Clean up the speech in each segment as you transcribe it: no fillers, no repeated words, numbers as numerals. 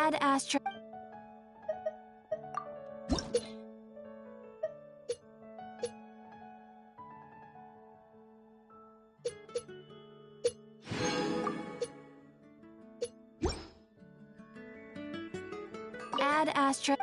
Add astro. Add astro.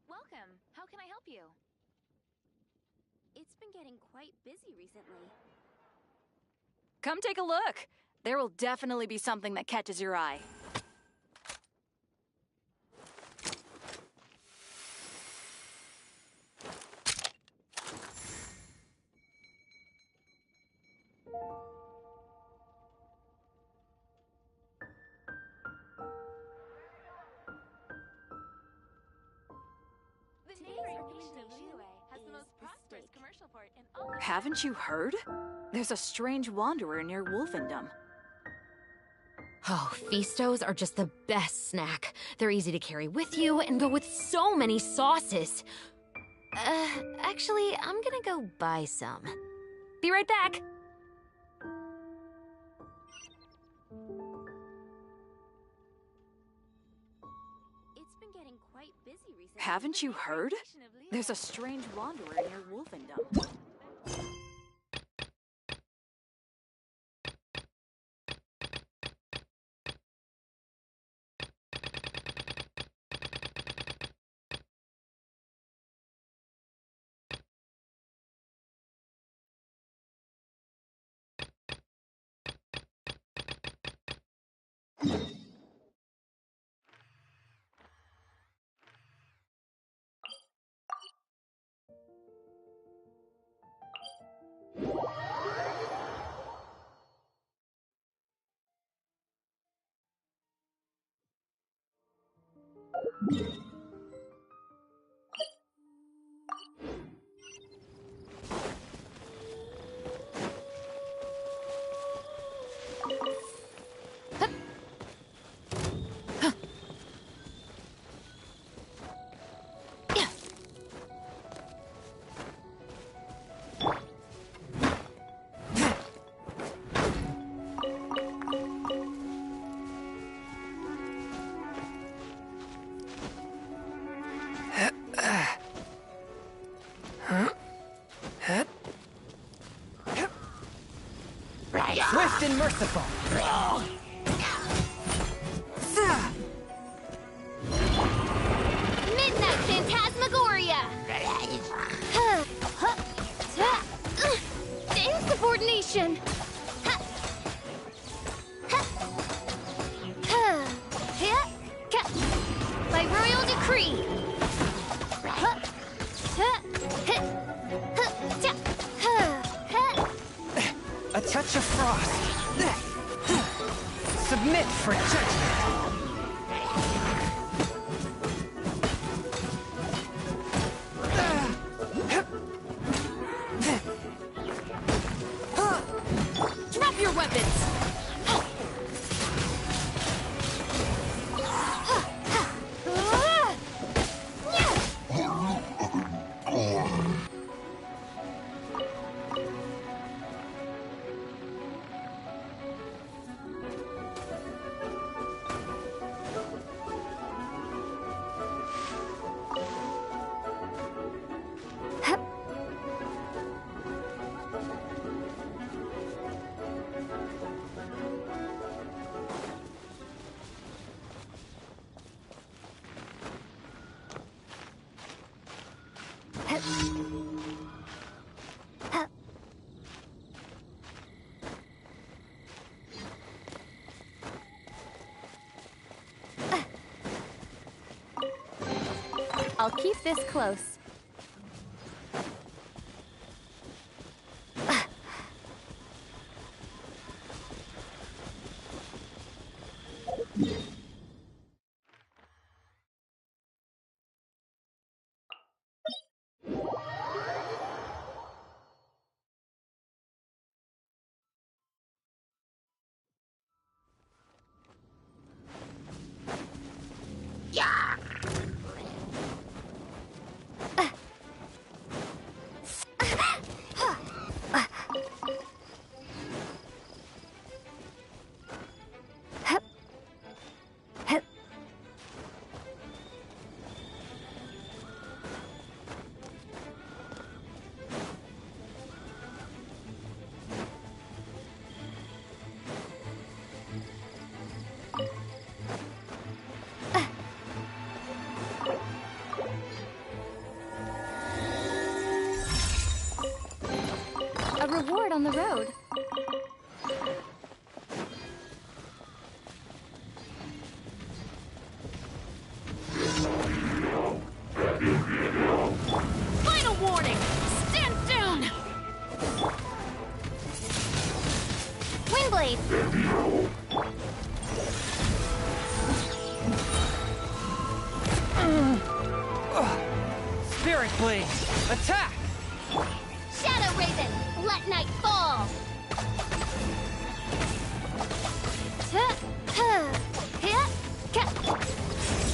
Welcome. How can I help you? It's been getting quite busy recently. Come take a look. There will definitely be something that catches your eye. Haven't you heard? There's a strange wanderer near Wolfendom. Oh, Feastos are just the best snack. They're easy to carry with you and go with so many sauces. Actually, I'm gonna go buy some. Be right back. It's been getting quite busy recently. Haven't you heard? There's a strange wanderer near Wolfendom. Swift and merciful. Midnight Phantasmagoria! Insubordination! touch of frost. Submit for judgment. Drop your weapons! I'll keep this close. A reward on the road. Final warning! Stand down! Windblade! Spirit Blade, attack! Shadow Raven! Let night fall!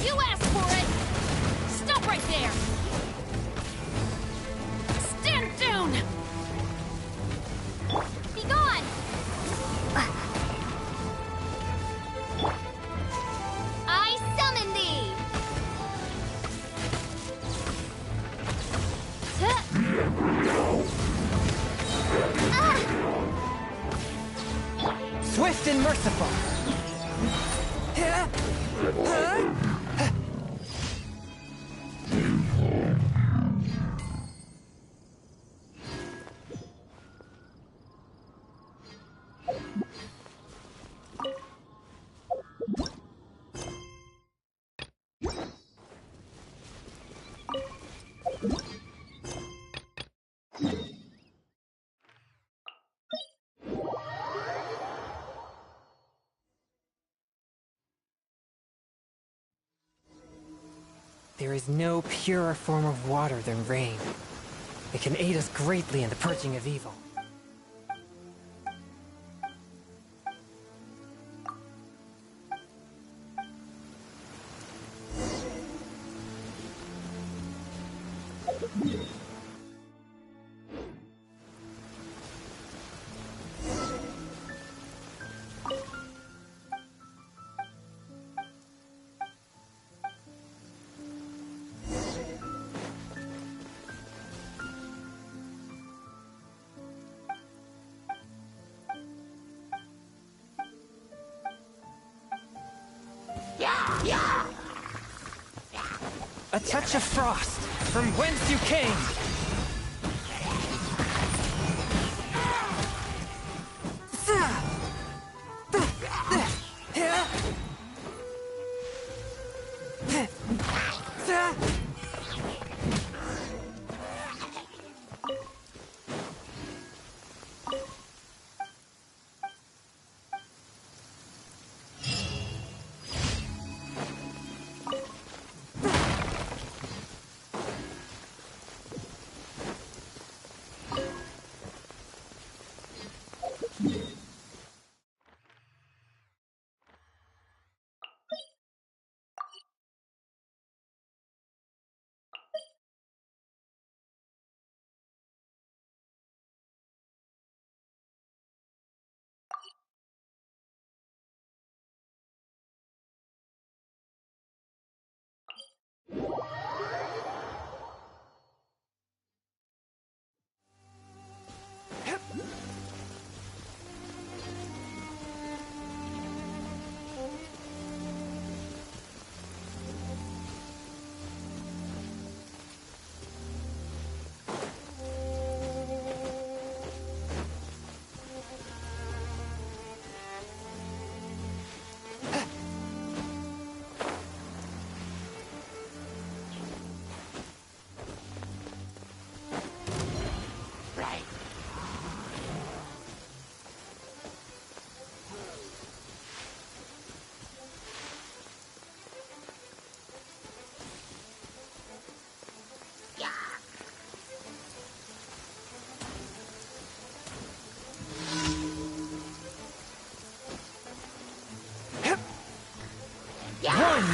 You asked for it! Stop right there! Stand down! Be gone! I summon thee! Swift and merciful. There is no purer form of water than rain. It can aid us greatly in the purging of evil. A touch of frost, from whence you came!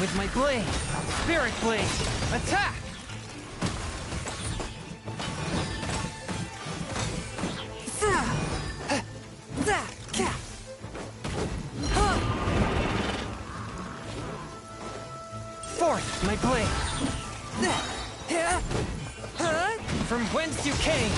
with my blade. Spirit blade. Attack! Forth, my blade. From whence you came.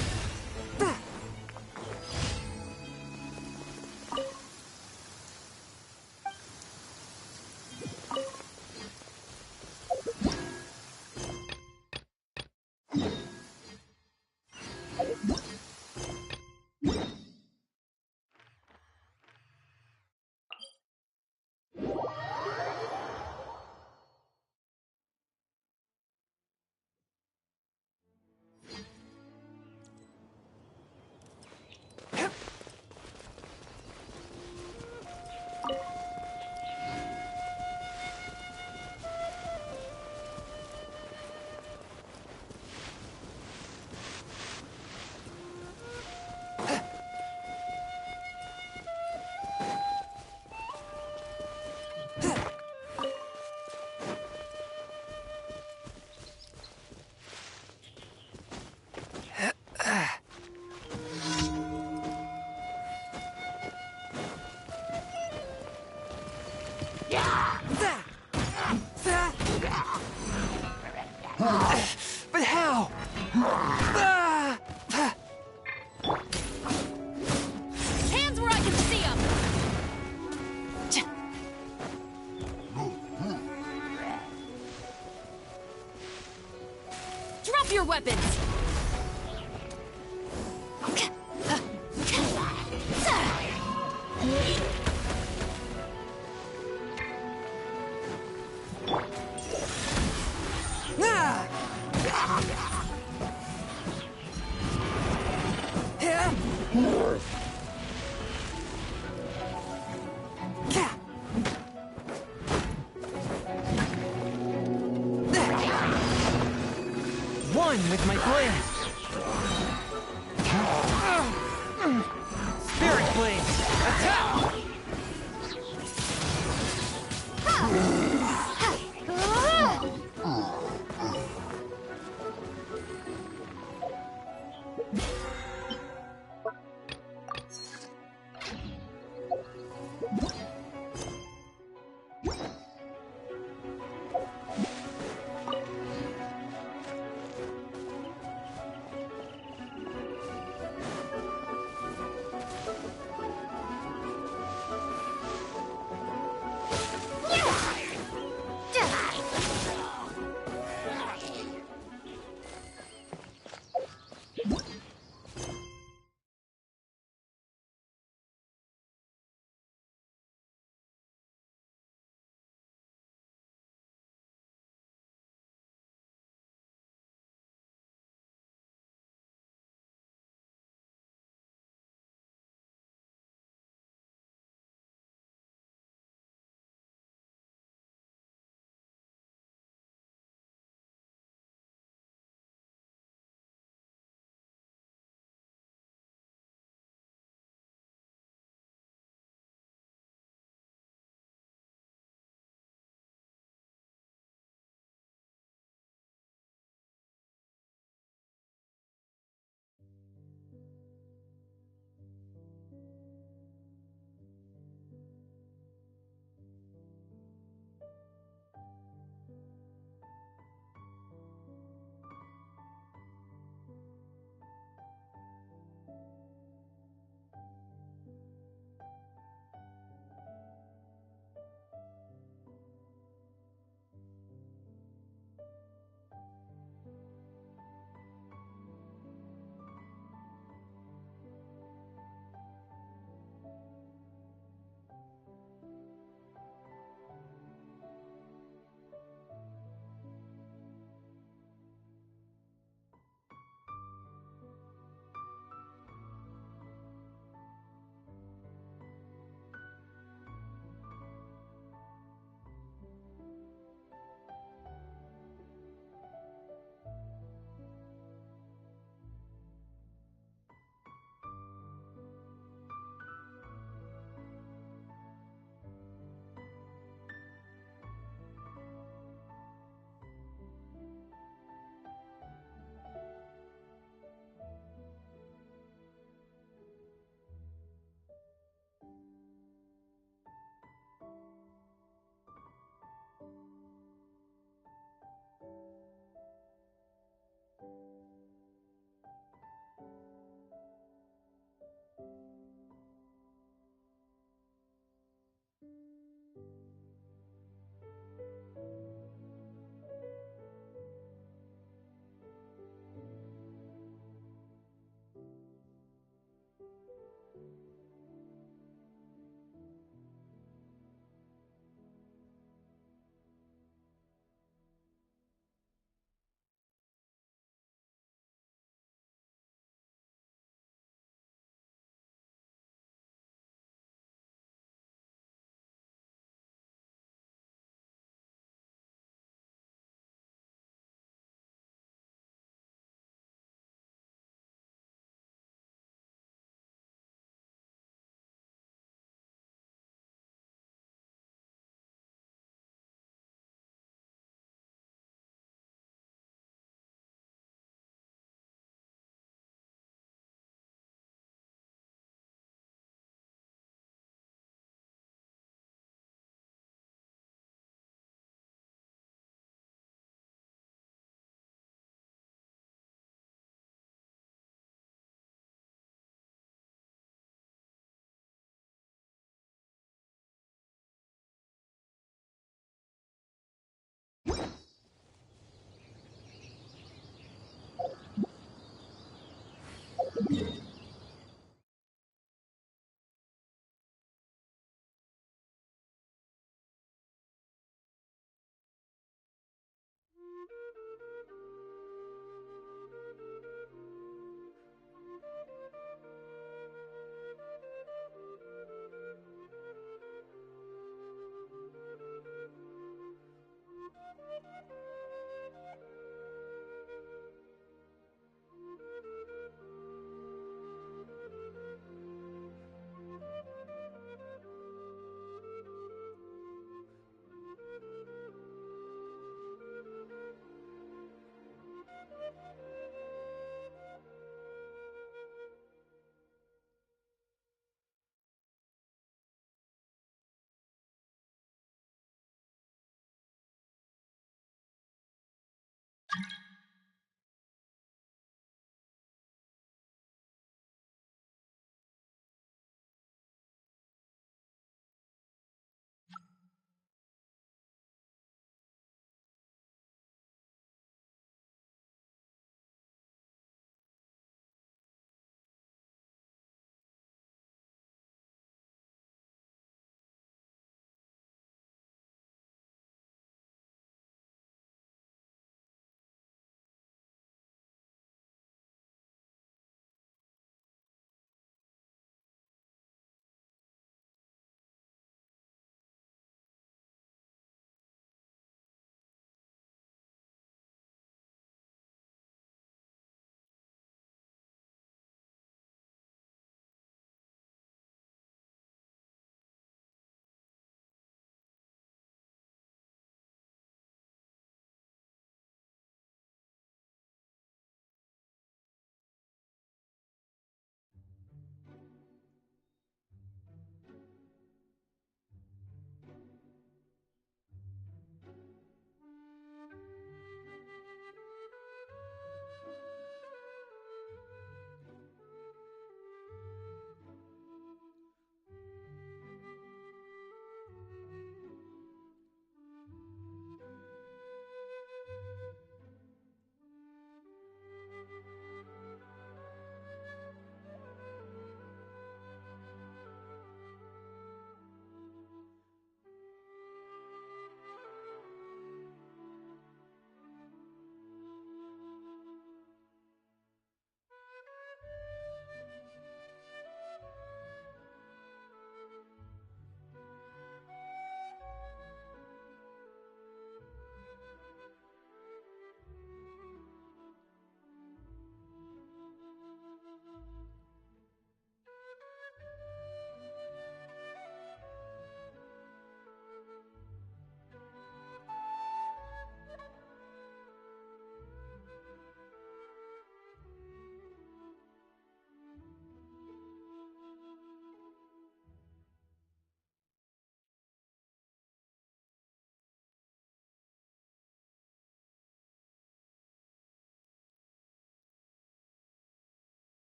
But how? Hands where I can see them! Drop your weapons! One with my blade. Spirit blade. Attack!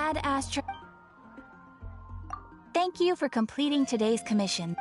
Add astro. Thank you for completing today's commission.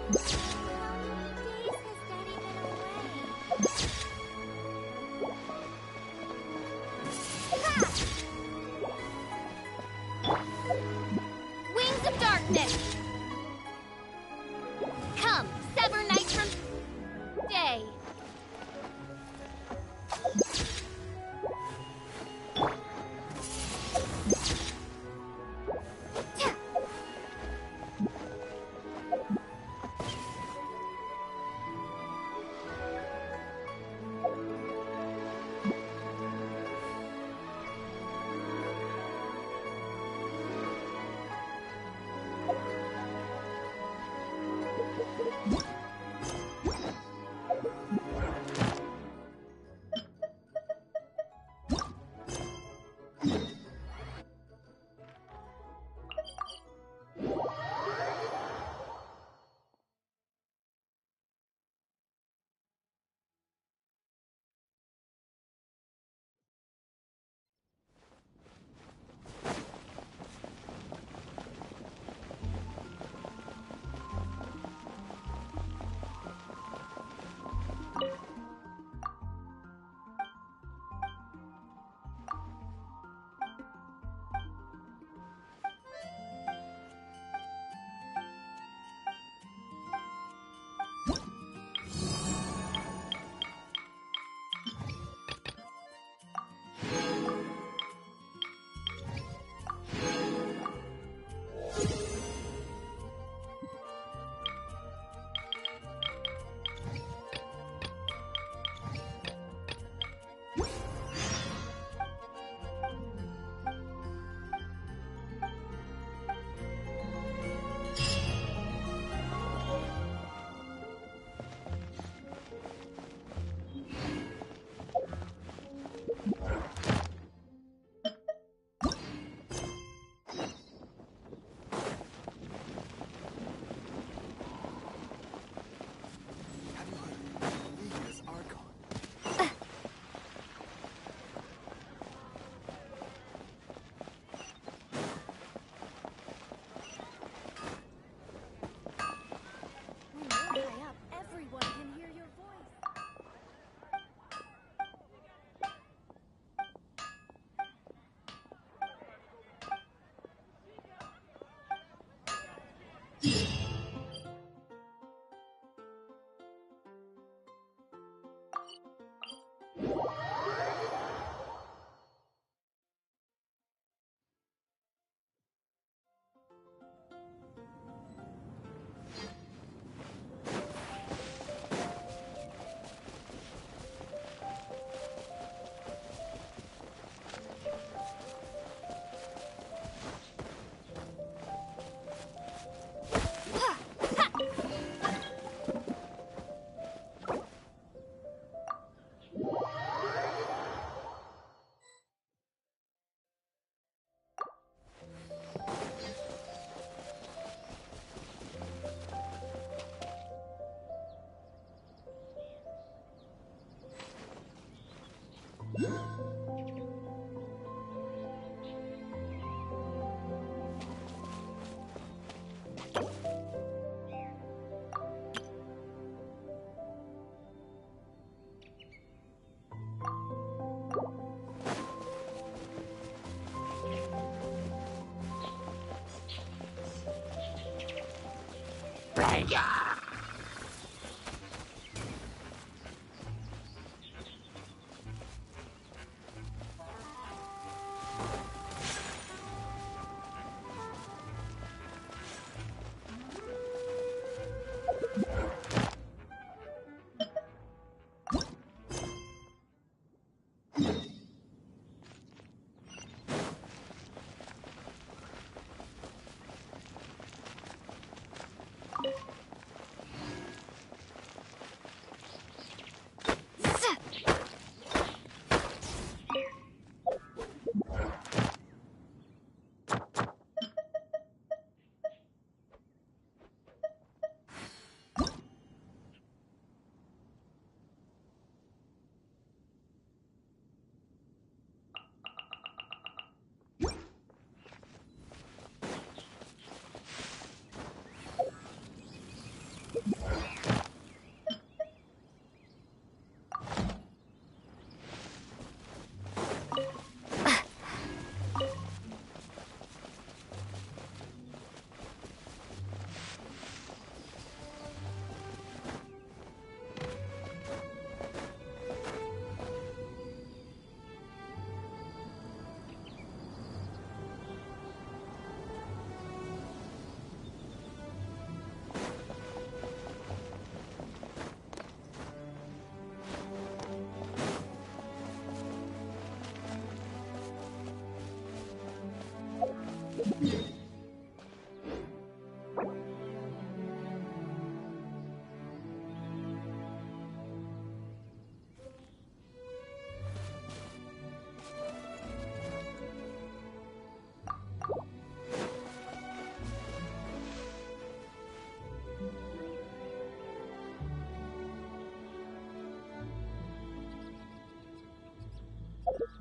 Wings of darkness! Come, sever night from day!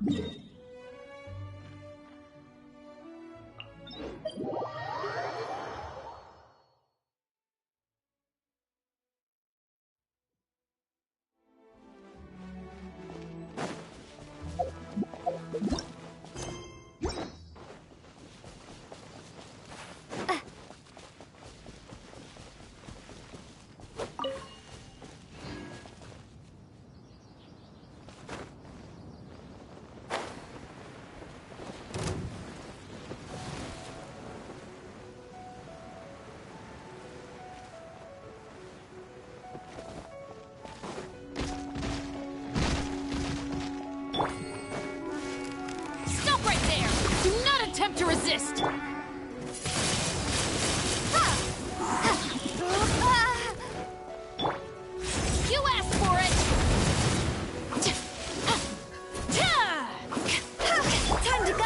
Stop right there! Do not attempt to resist! You asked for it! Time to go!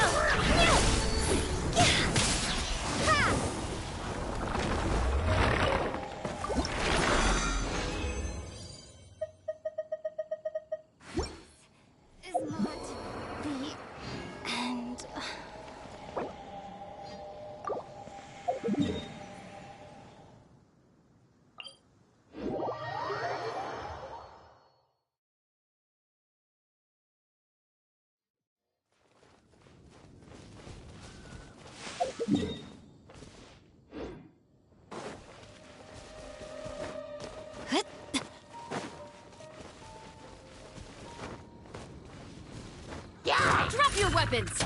Is not the end. Drop your weapons!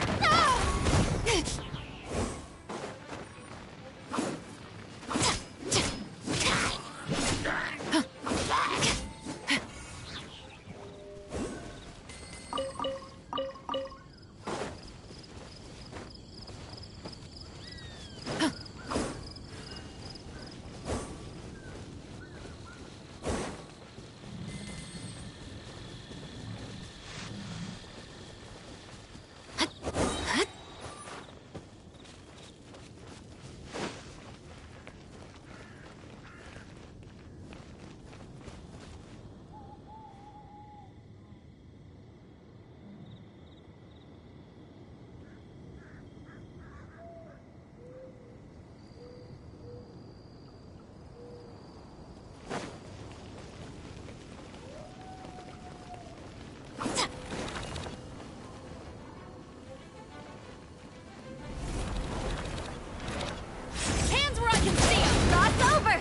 Hands where I can see 'em! God's over!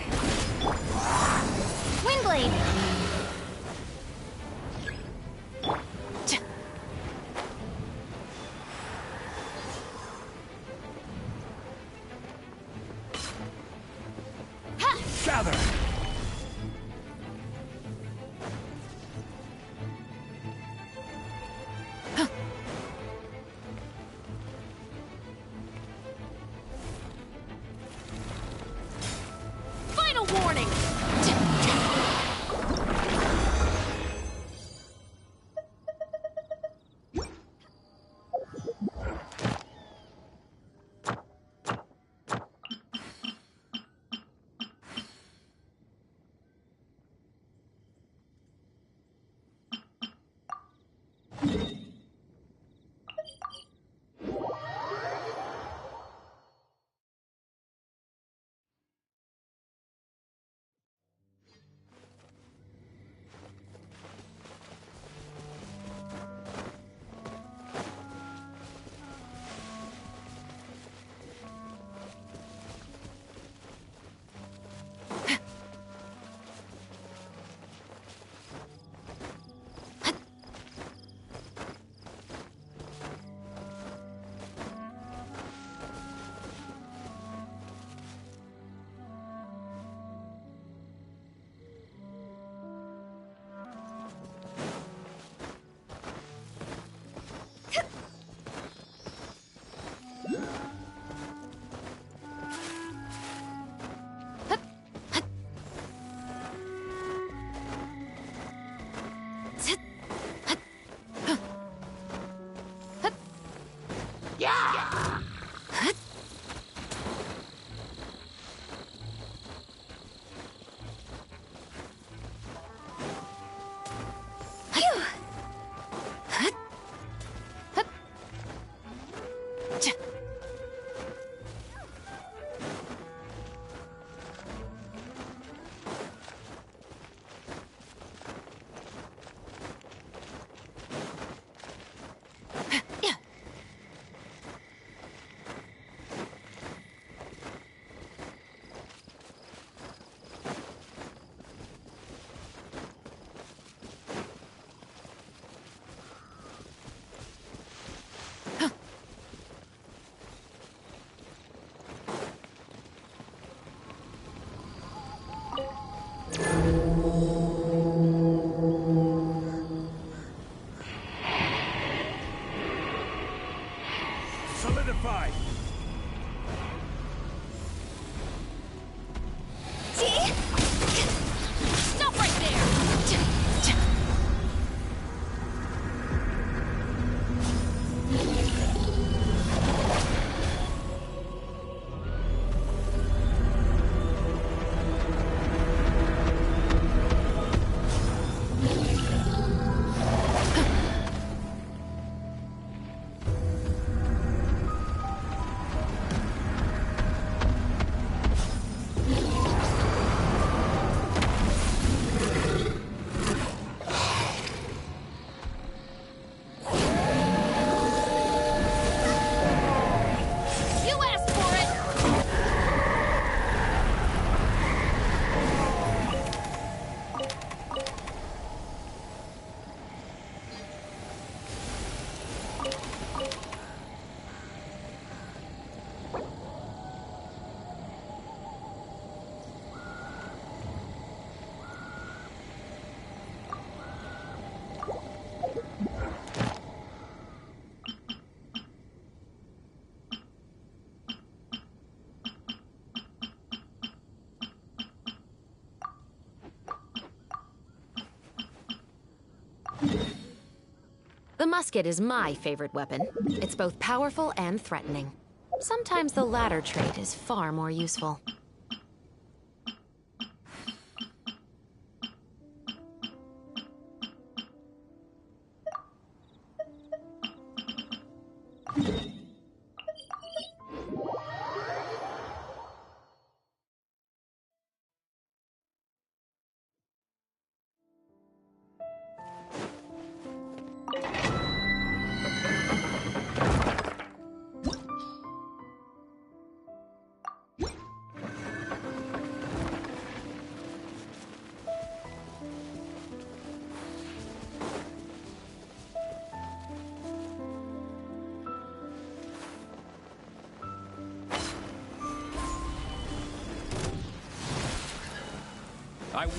Windblade! Gather! Final warning! The musket is my favorite weapon. It's both powerful and threatening. Sometimes the latter trait is far more useful. I will.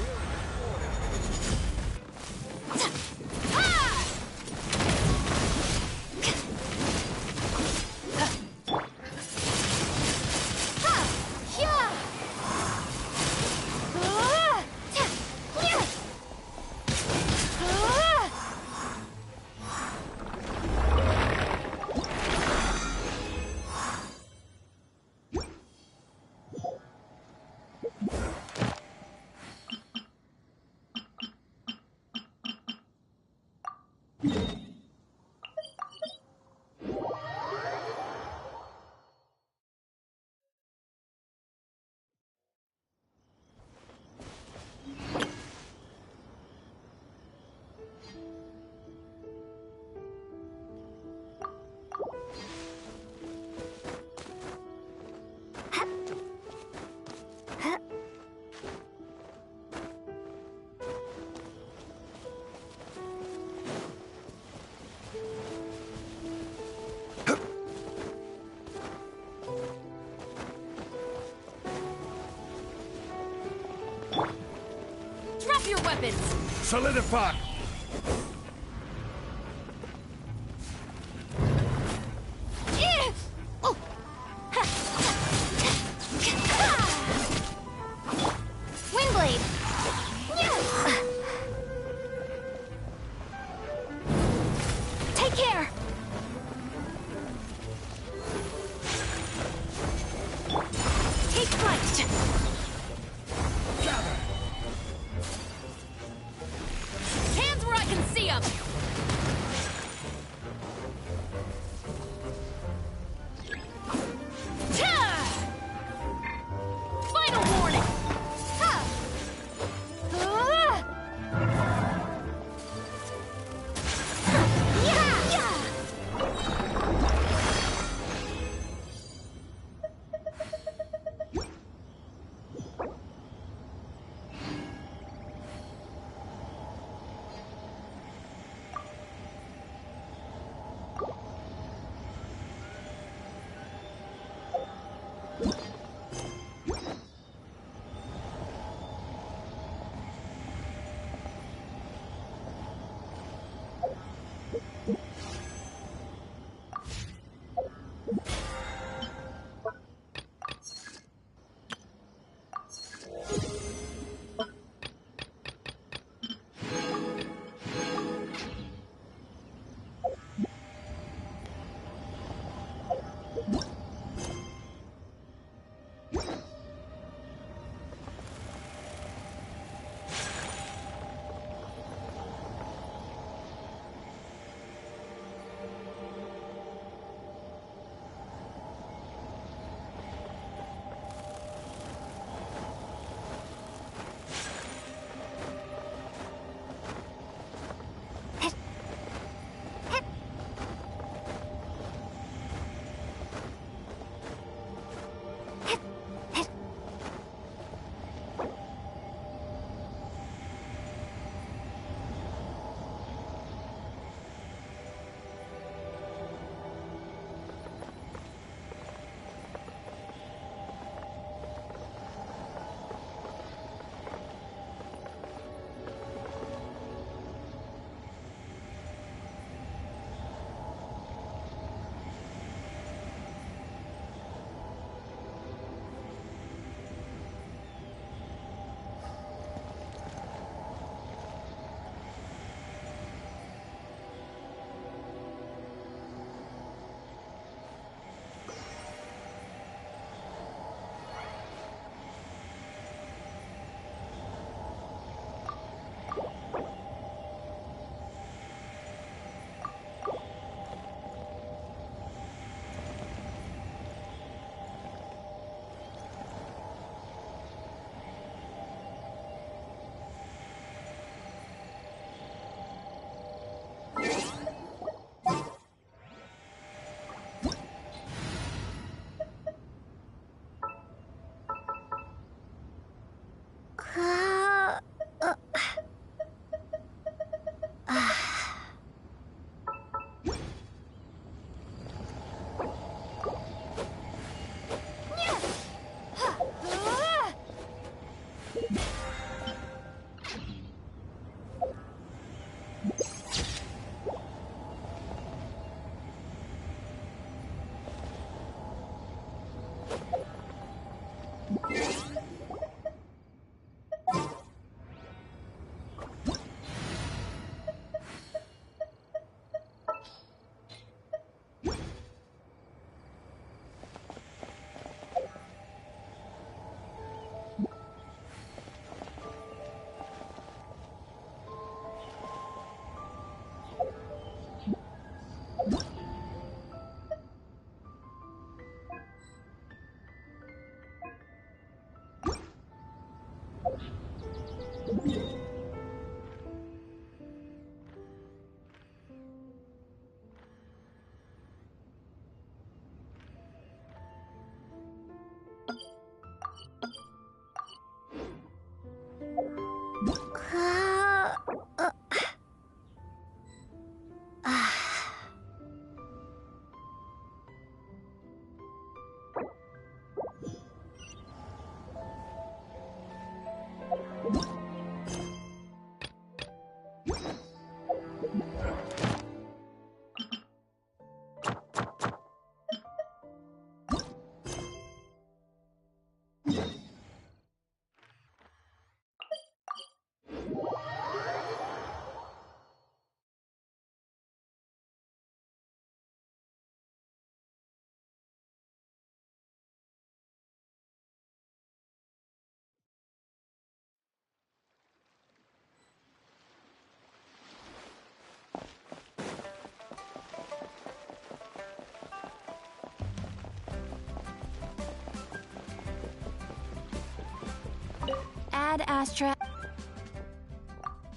Drop your weapons! Solidify! Windblade! Take care! Take flight! Hands where I can see them!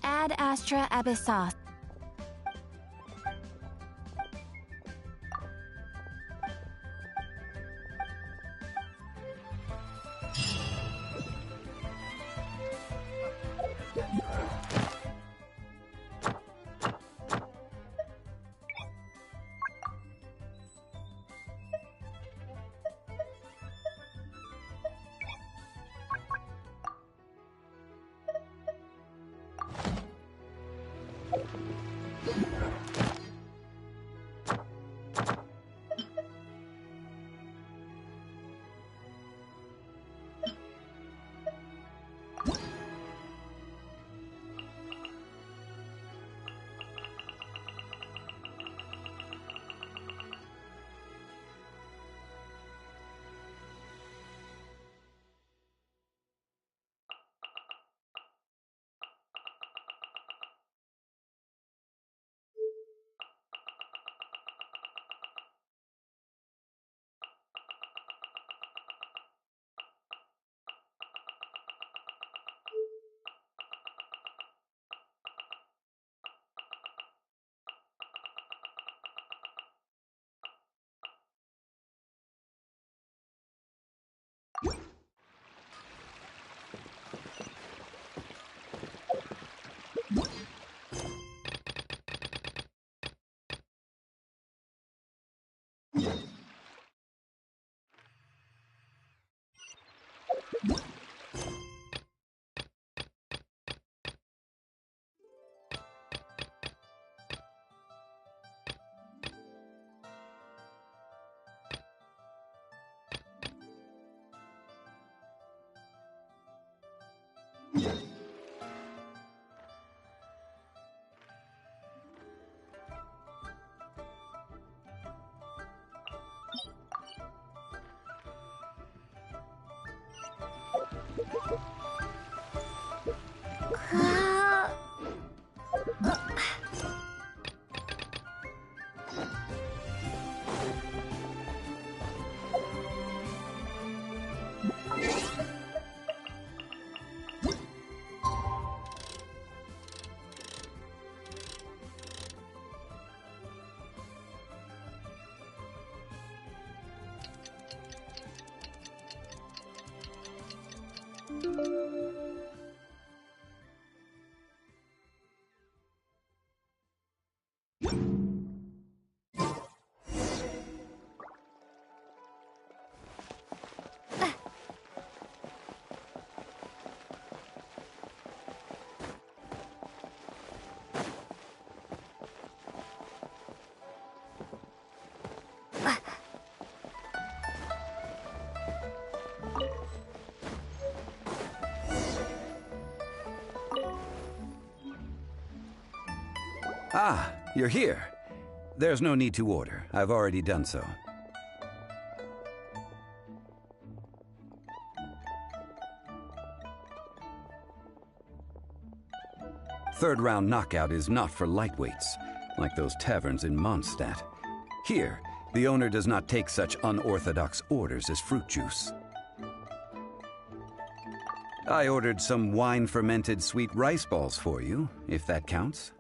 Add Astra Abyssos. Ah, you're here. There's no need to order. I've already done so. Third round knockout is not for lightweights, like those taverns in Mondstadt. Here, the owner does not take such unorthodox orders as fruit juice. I ordered some wine-fermented sweet rice balls for you, if that counts.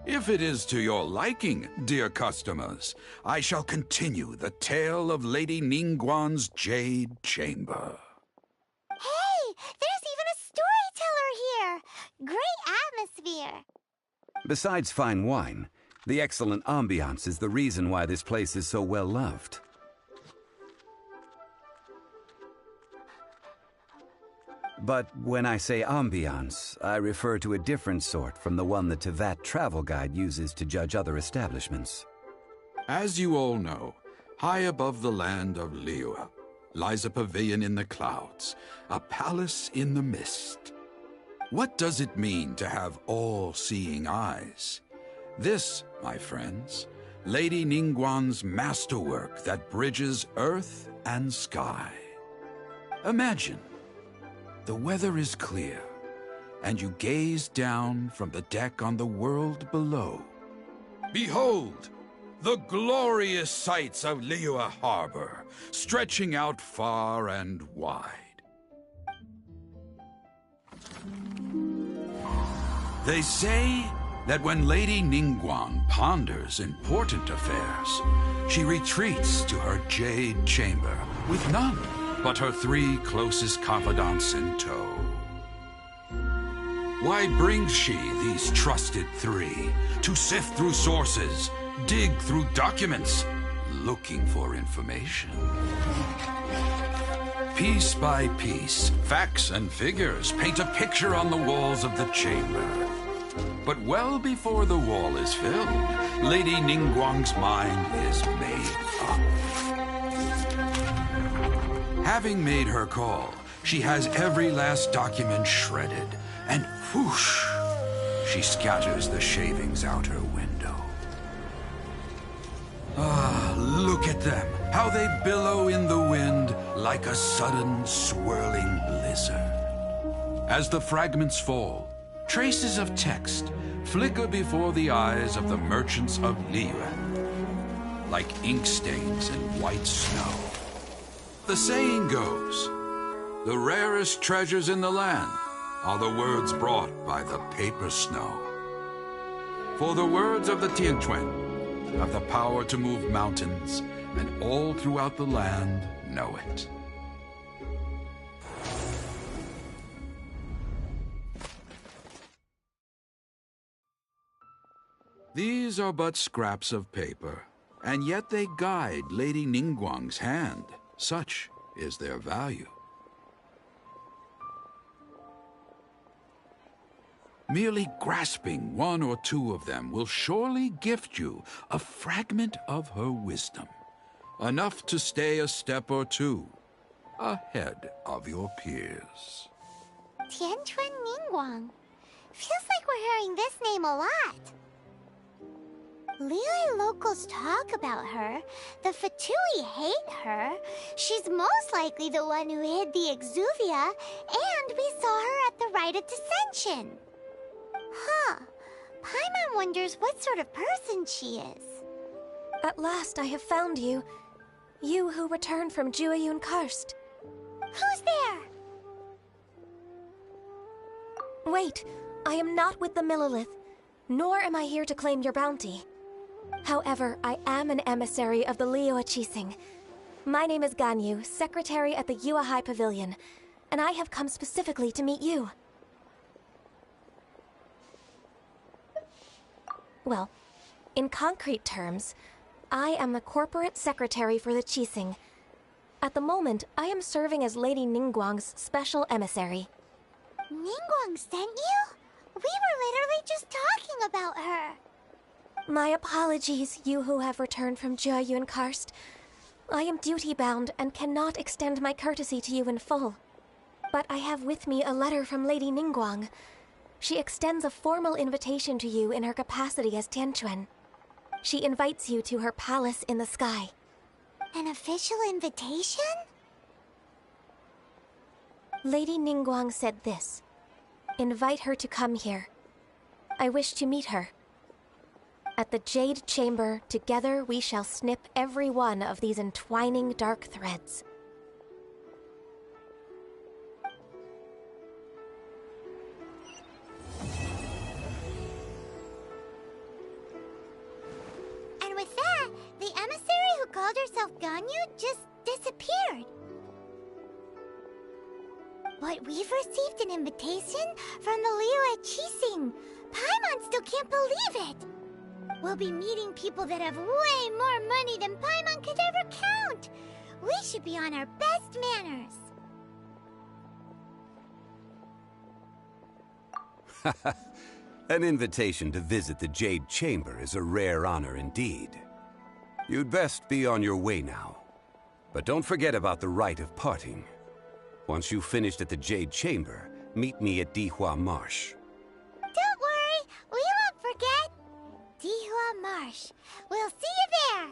If it is to your liking, dear customers, I shall continue the tale of Lady Ningguang's Jade Chamber. Hey, there's even a storyteller here! Great atmosphere! Besides fine wine, the excellent ambiance is the reason why this place is so well loved. But when I say ambiance, I refer to a different sort from the one the Tevat travel guide uses to judge other establishments. As you all know, high above the land of Liyue lies a pavilion in the clouds, a palace in the mist. What does it mean to have all-seeing eyes? This, my friends, Lady Ningguang's masterwork that bridges earth and sky. Imagine, the weather is clear, and you gaze down from the deck on the world below. Behold, the glorious sights of Liyue Harbor, stretching out far and wide. They say that when Lady Ningguang ponders important affairs, she retreats to her jade chamber with none but her 3 closest confidants in tow. Why brings she these trusted 3 to sift through sources, dig through documents, looking for information? Piece by piece, facts and figures paint a picture on the walls of the chamber. But well before the wall is filled, Lady Ningguang's mind is made up. Having made her call, she has every last document shredded, and whoosh, she scatters the shavings out her window. Ah, look at them, how they billow in the wind like a sudden swirling blizzard. As the fragments fall, traces of text flicker before the eyes of the merchants of Liyue, like ink stains in white snow. The saying goes, the rarest treasures in the land are the words brought by the paper snow. For the words of the Tianquan have the power to move mountains, and all throughout the land know it. These are but scraps of paper, and yet they guide Lady Ningguang's hand. Such is their value. Merely grasping 1 or 2 of them will surely gift you a fragment of her wisdom, enough to stay a step or 2 ahead of your peers. Tianquan Ningguang. Feels like we're hearing this name a lot. Liyue locals talk about her. The Fatui hate her. She's most likely the one who hid the exuvia, and we saw her at the rite of dissension. Huh. Paimon wonders what sort of person she is. At last I have found you. You who returned from Jueyun Karst. Who's there? Wait, I am not with the Millilith, nor am I here to claim your bounty. However, I am an emissary of the Liyue Qixing. My name is Ganyu, secretary at the Yuehai Pavilion, and I have come specifically to meet you. Well, in concrete terms, I am the corporate secretary for the Qixing. At the moment, I am serving as Lady Ningguang's special emissary. Ningguang sent you? We were literally just talking about her. My apologies, you who have returned from Jueyun Karst. I am duty-bound and cannot extend my courtesy to you in full. But I have with me a letter from Lady Ningguang. She extends a formal invitation to you in her capacity as Tianquan. She invites you to her palace in the sky. An official invitation? Lady Ningguang said this. Invite her to come here. I wish to meet her. At the Jade Chamber, together we shall snip every one of these entwining dark threads. And with that, the emissary who called herself Ganyu just disappeared. But we've received an invitation from the Liyue Qixing. Paimon still can't believe it. We'll be meeting people that have way more money than Paimon could ever count. We should be on our best manners. An invitation to visit the Jade Chamber is a rare honor indeed. You'd best be on your way now. But don't forget about the rite of parting. Once you've finished at the Jade Chamber, meet me at Dihua Marsh. Don't worry, we won't forget. Dihua Marsh. We'll see you there.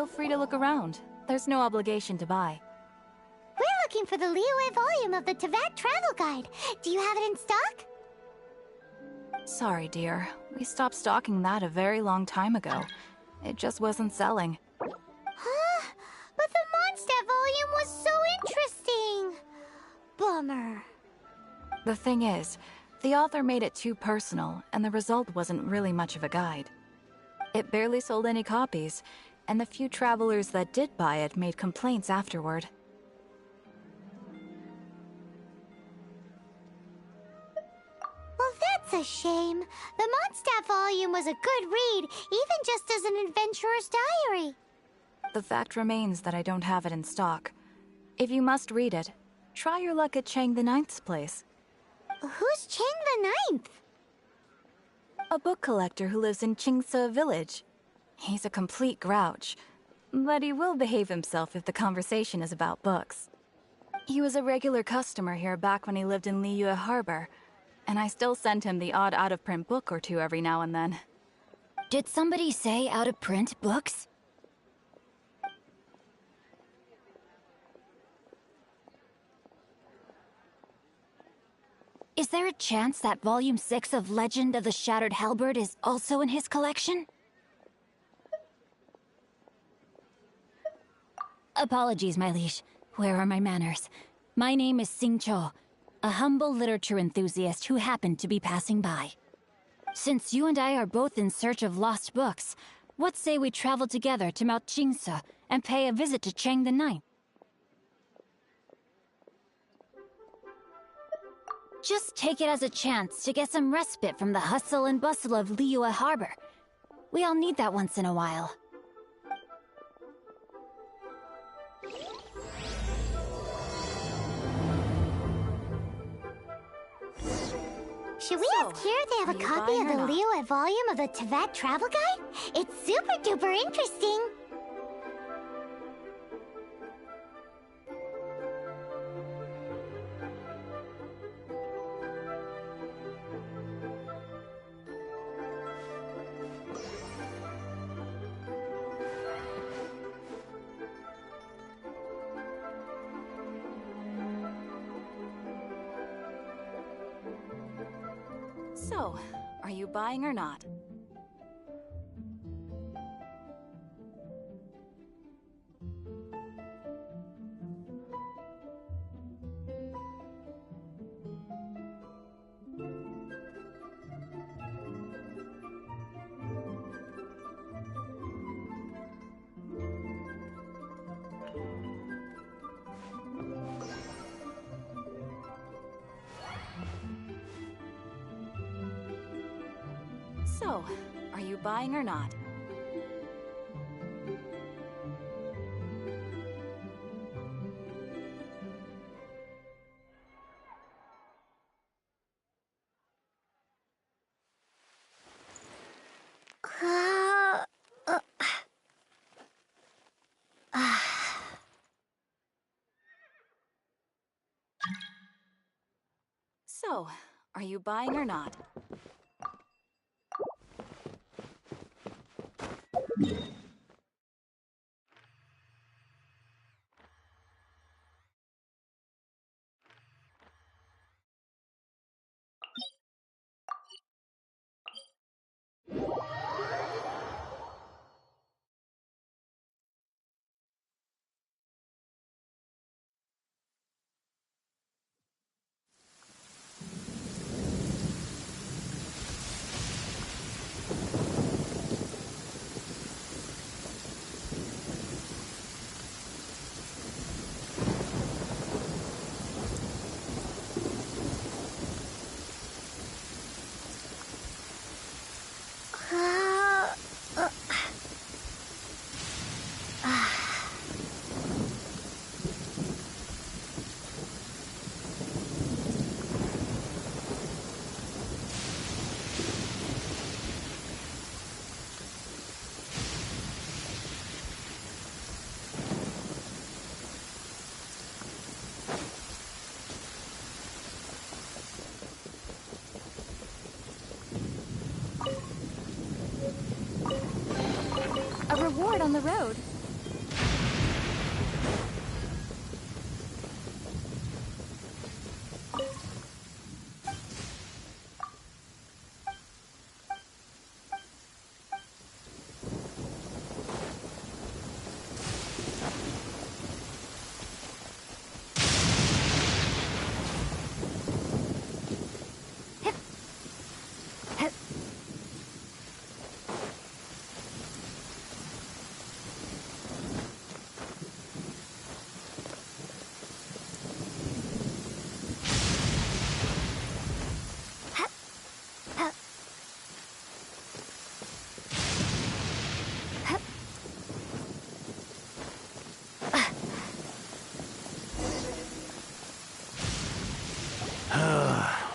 feel free to look around. There's no obligation to buy. We're looking for the Liyue volume of the Teyvat Travel Guide. Do you have it in stock? Sorry, dear. We stopped stocking that a very long time ago. It just wasn't selling. Huh? But the Mondstadt volume was so interesting. Bummer. The thing is, the author made it too personal, and the result wasn't really much of a guide. It barely sold any copies, and the few travelers that did buy it made complaints afterward. Well, that's a shame. The Mondstadt volume was a good read, even just as an adventurer's diary. The fact remains that I don't have it in stock. If you must read it, try your luck at Chang the Ninth's place. Who's Chang the Ninth? A book collector who lives in Qingse village. He's a complete grouch, but he will behave himself if the conversation is about books. He was a regular customer here back when he lived in Liyue Harbor, and I still send him the odd out-of-print book or two every now and then. Did somebody say out-of-print books? Is there a chance that Volume 6 of Legend of the Shattered Halberd is also in his collection? Apologies, my liege. Where are my manners? My name is Sing Cho, a humble literature enthusiast who happened to be passing by. Since you and I are both in search of lost books, what say we travel together to Mount Qingse and pay a visit to Chang the Ninth? Just take it as a chance to get some respite from the hustle and bustle of Liyue Harbor. We all need that once in a while. Should we ask here if they have a copy of the Liyue volume of the Teyvat Travel Guide? It's super duper interesting. So, are you buying or not? So, are you buying or not? So, are you buying or not? A reward on the road.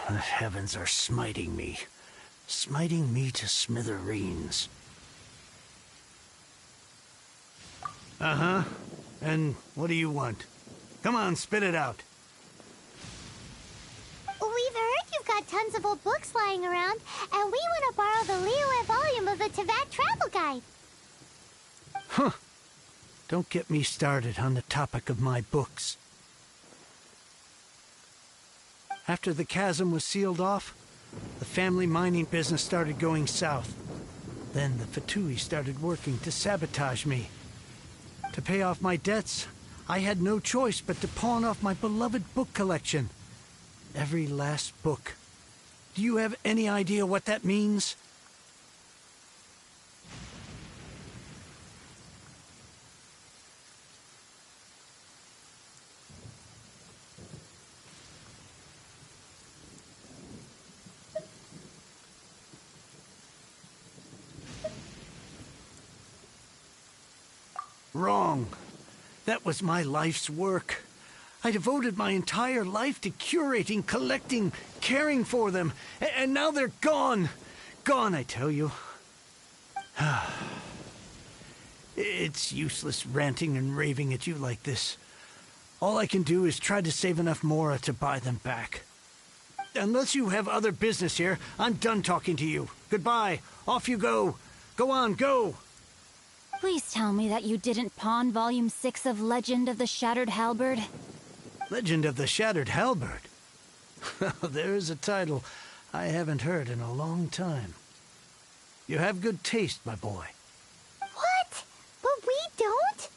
The heavens are smiting me to smithereens. Uh-huh. And what do you want? Come on, spit it out. We've heard you've got tons of old books lying around, and we want to borrow the Liyue volume of the Teyvat travel guide. Huh. Don't get me started on the topic of my books. After the chasm was sealed off, the family mining business started going south. Then the Fatui started working to sabotage me. To pay off my debts, I had no choice but to pawn off my beloved book collection. Every last book. Do you have any idea what that means? Wrong. That was my life's work. I devoted my entire life to curating, collecting, caring for them, and now they're gone. Gone, I tell you. It's useless ranting and raving at you like this. All I can do is try to save enough Mora to buy them back. Unless you have other business here, I'm done talking to you. Goodbye. Off you go. Go on, go. Please tell me that you didn't pawn Volume 6 of Legend of the Shattered Halberd? Legend of the Shattered Halberd? There's a title I haven't heard in a long time. You have good taste, my boy. What? But we don't?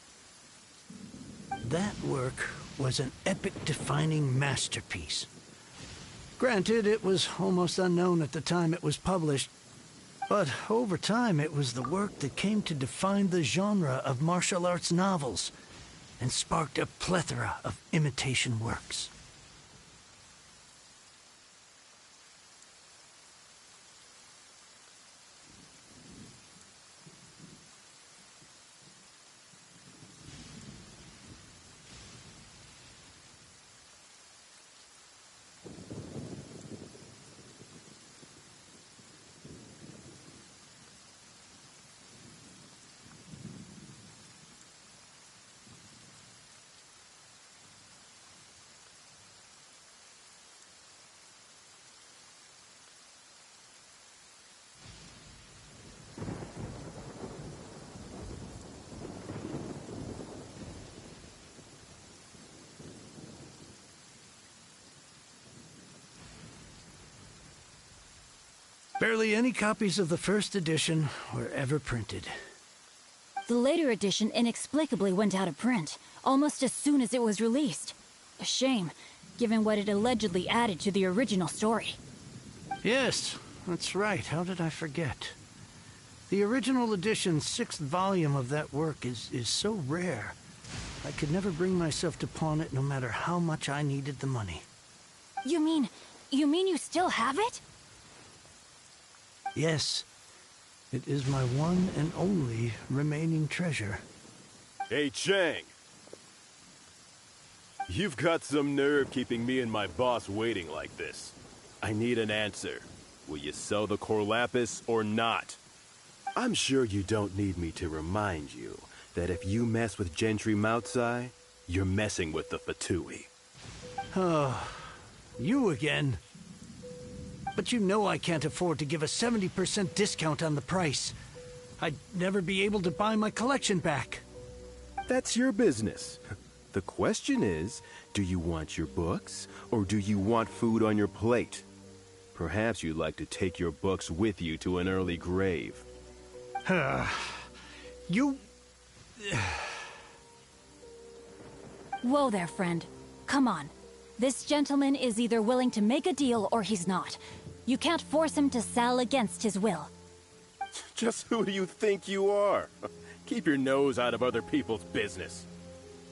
That work was an epic-defining masterpiece. Granted, it was almost unknown at the time it was published, but over time it was the work that came to define the genre of martial arts novels and sparked a plethora of imitation works. Barely any copies of the first edition were ever printed. The later edition inexplicably went out of print, almost as soon as it was released. A shame, given what it allegedly added to the original story. Yes, that's right. How did I forget? The original edition's 6th volume of that work is so rare. I could never bring myself to pawn it no matter how much I needed the money. You mean you still have it? Yes. It is my one and only remaining treasure. Hey, Chang! You've got some nerve keeping me and my boss waiting like this. I need an answer. Will you sell the core lapis or not? I'm sure you don't need me to remind you that if you mess with Gentry Moutsai, you're messing with the Fatui. Oh, you again. But you know I can't afford to give a 70% discount on the price. I'd never be able to buy my collection back. That's your business. The question is, do you want your books, or do you want food on your plate? Perhaps you'd like to take your books with you to an early grave. You... Whoa there, friend. Come on. This gentleman is either willing to make a deal or he's not. You can't force him to sell against his will. Just who do you think you are? Keep your nose out of other people's business.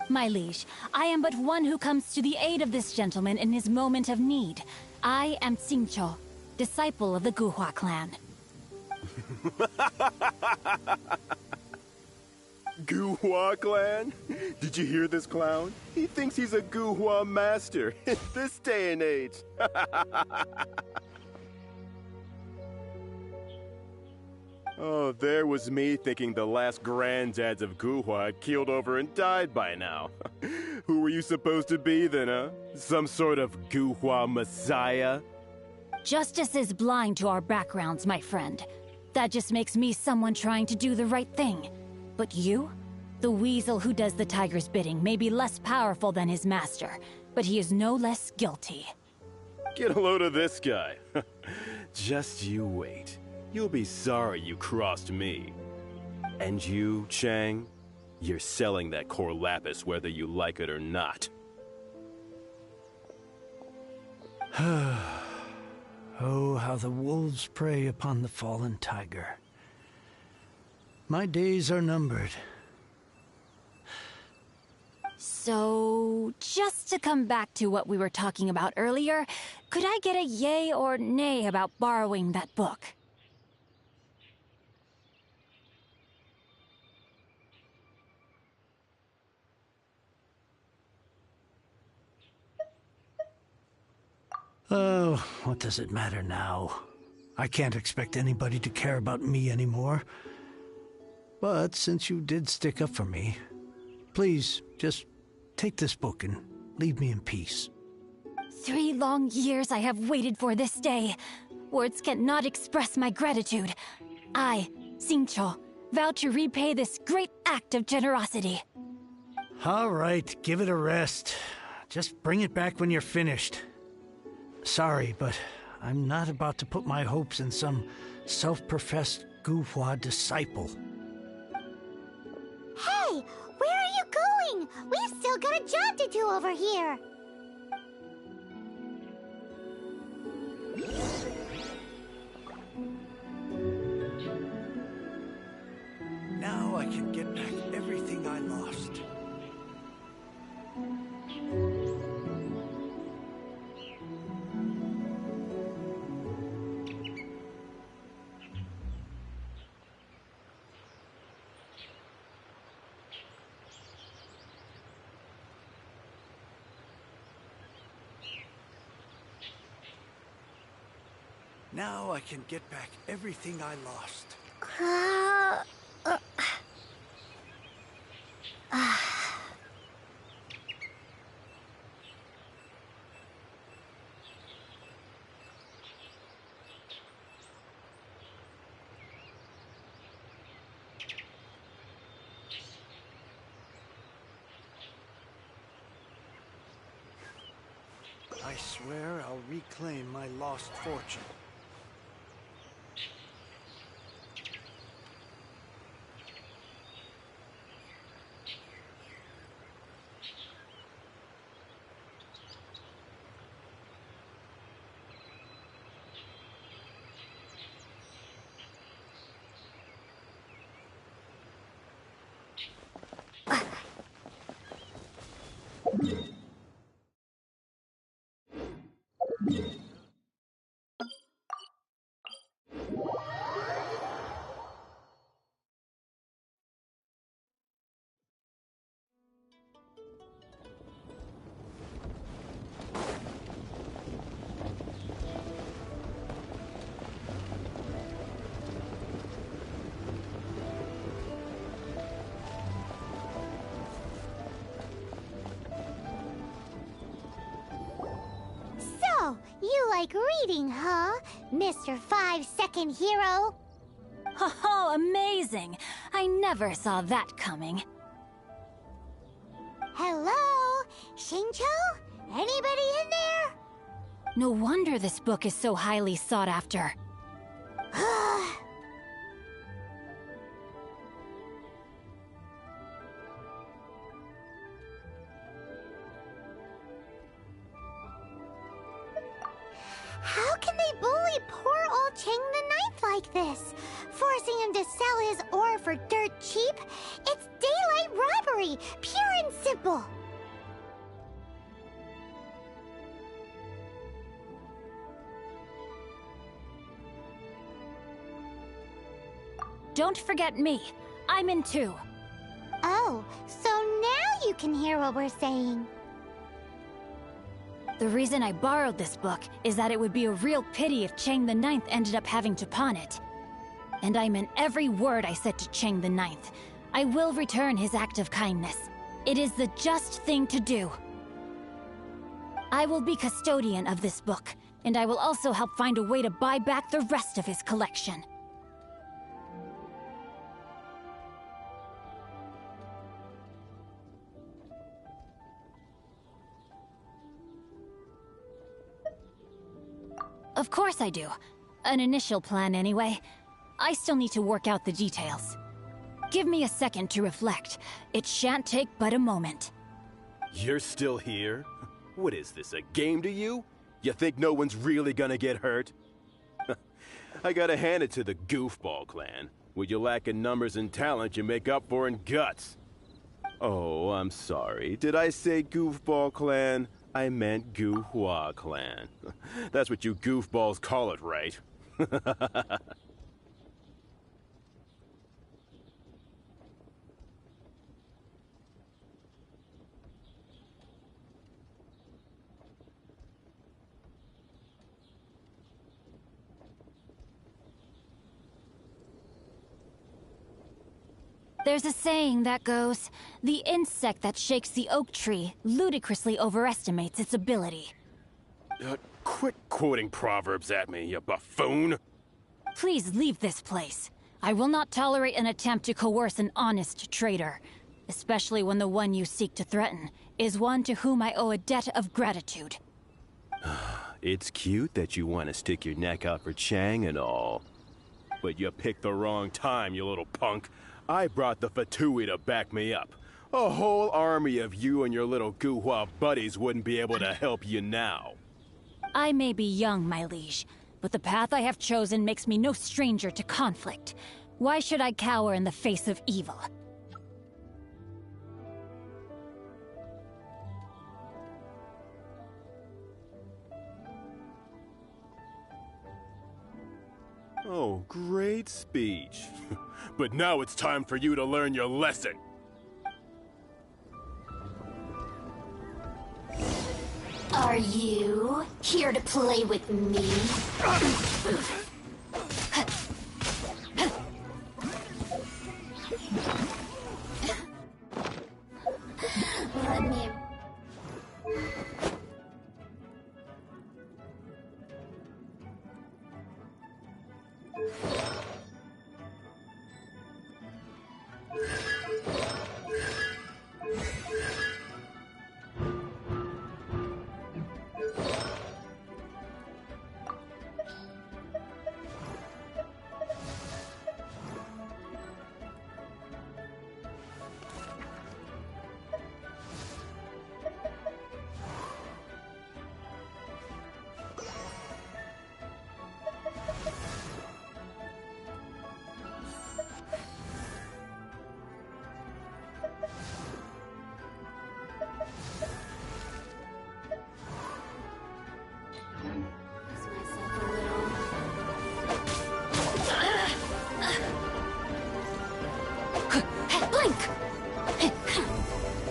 My liege, I am but one who comes to the aid of this gentleman in his moment of need. I am Xingqiu, disciple of the Guhua clan. Guhua clan? Did you hear this clown? He thinks he's a Guhua master in this day and age. Oh, there was me thinking the last granddads of Guhua had keeled over and died by now. Who were you supposed to be then, huh? Some sort of Guhua messiah? Justice is blind to our backgrounds, my friend. That just makes me someone trying to do the right thing. But you? The weasel who does the tiger's bidding may be less powerful than his master, but he is no less guilty. Get a load of this guy. Just you wait. You'll be sorry you crossed me. And you, Chang? You're selling that core lapis whether you like it or not. Oh, how the wolves prey upon the fallen tiger. My days are numbered. So, just to come back to what we were talking about earlier, could I get a yay or nay about borrowing that book? Oh, what does it matter now? I can't expect anybody to care about me anymore. But since you did stick up for me, please, just take this book and leave me in peace. 3 long years I have waited for this day. Words cannot express my gratitude. I, Xingqiu, vow to repay this great act of generosity. All right, give it a rest. Just bring it back when you're finished. Sorry, but I'm not about to put my hopes in some self-professed Guhua disciple. Hey, where are you going? We've still got a job to do over here. Now I can get back everything I lost. Now I can get back everything I lost. I swear I'll reclaim my lost fortune. So, you like reading, huh, Mr. 5-second hero? Oh, amazing! I never saw that coming. Hello? Xingqiu? Anybody in there? No wonder this book is so highly sought after. How can they bully poor old Chang the Ninth like this? Forcing him to sell his ore for dirt cheap? It's daylight robbery, pure and simple. Don't forget me. I'm in too. So now you can hear what we're saying. The reason I borrowed this book is that it would be a real pity if Chang the Ninth ended up having to pawn it. And I meant every word I said to Chang the Ninth. I will return his act of kindness. It is the just thing to do. I will be custodian of this book, and I will also help find a way to buy back the rest of his collection. Of course I do. An initial plan, anyway. I still need to work out the details. Give me a second to reflect. It shan't take but a moment. You're still here? What is this, a game to you? You think no one's really gonna get hurt? I gotta hand it to the Goofball clan. What you lack in numbers and talent, you make up for in guts. Oh, I'm sorry. Did I say Goofball clan? I meant Goohua clan. That's what you goofballs call it, right? There's a saying that goes, the insect that shakes the oak tree ludicrously overestimates its ability. Quit quoting proverbs at me, you buffoon! Please leave this place. I will not tolerate an attempt to coerce an honest trader, especially when the one you seek to threaten is one to whom I owe a debt of gratitude. It's cute that you want to stick your neck out for Chang and all. But you picked the wrong time, you little punk. I brought the Fatui to back me up. A whole army of you and your little Guhua buddies wouldn't be able to help you now. I may be young, my liege, but the path I have chosen makes me no stranger to conflict. Why should I cower in the face of evil? Oh, great speech. But now it's time for you to learn your lesson. Are you here to play with me? Let me...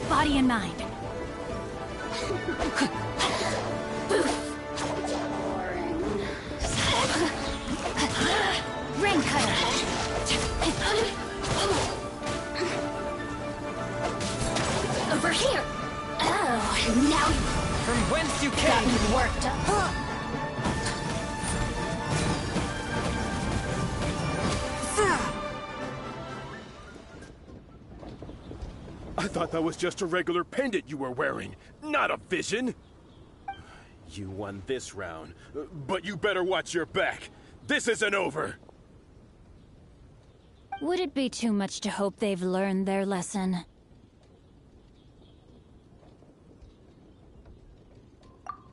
Body and mind. Rain cutter. Over here. Oh, now From whence you got came! me worked up. I thought that was just a regular pendant you were wearing, not a vision. You won this round, but you better watch your back. This isn't over. Would it be too much to hope they've learned their lesson?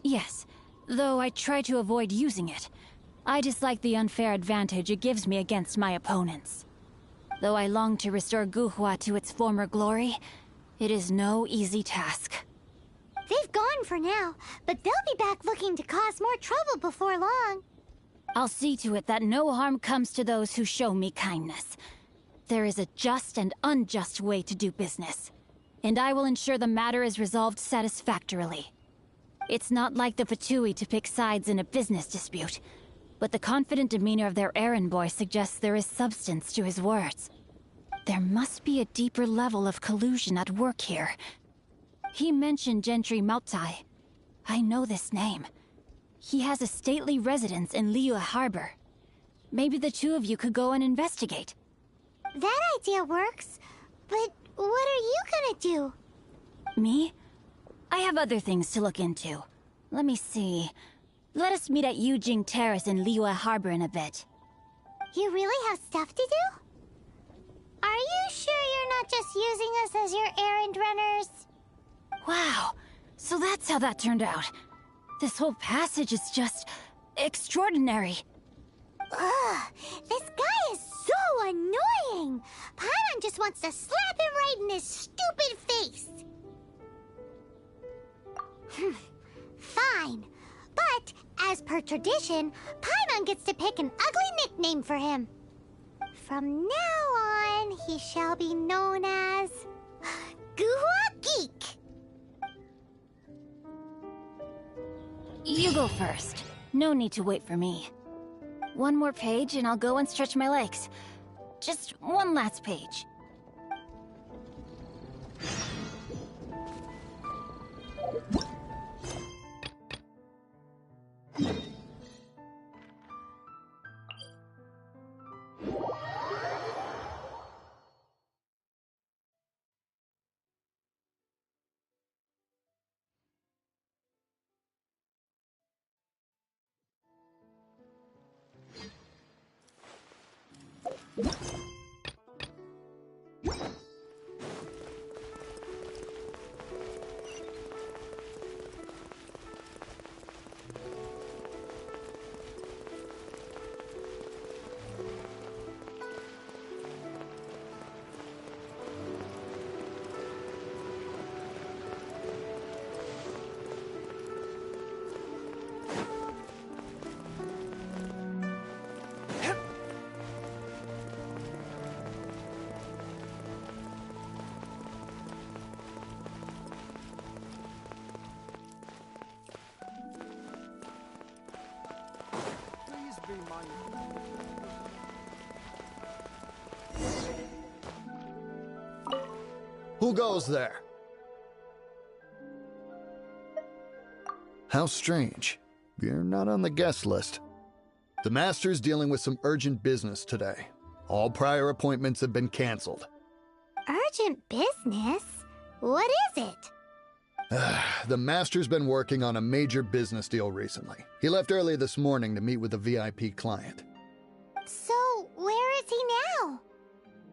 Yes, though I try to avoid using it. I dislike the unfair advantage it gives me against my opponents. Though I long to restore Guhua to its former glory, it is no easy task. They've gone for now, but they'll be back looking to cause more trouble before long. I'll see to it that no harm comes to those who show me kindness. There is a just and unjust way to do business. and I will ensure the matter is resolved satisfactorily. It's not like the Fatui to pick sides in a business dispute, but the confident demeanor of their errand boy suggests there is substance to his words. There must be a deeper level of collusion at work here. He mentioned Gentry Mautai. I know this name. He has a stately residence in Liyue Harbor. Maybe the two of you could go and investigate. That idea works, but what are you gonna do? Me? I have other things to look into. Let me see. Let us meet at Yujing Terrace in Liyue Harbor in a bit. You really have stuff to do? Are you sure you're not just using us as your errand runners? Wow, so that's how that turned out. This whole passage is just extraordinary. Ugh, this guy is so annoying! Paimon just wants to slap him right in his stupid face! Fine. But, as per tradition, Paimon gets to pick an ugly nickname for him. From now on, he shall be known as... Guhua Geek! You go first. No need to wait for me. One more page and I'll go and stretch my legs. Just one last page. Who goes there? How strange. You're not on the guest list. The Master's dealing with some urgent business today. All prior appointments have been canceled. Urgent business? What is it? The Master's been working on a major business deal recently. He left early this morning to meet with a VIP client. So, where is he now?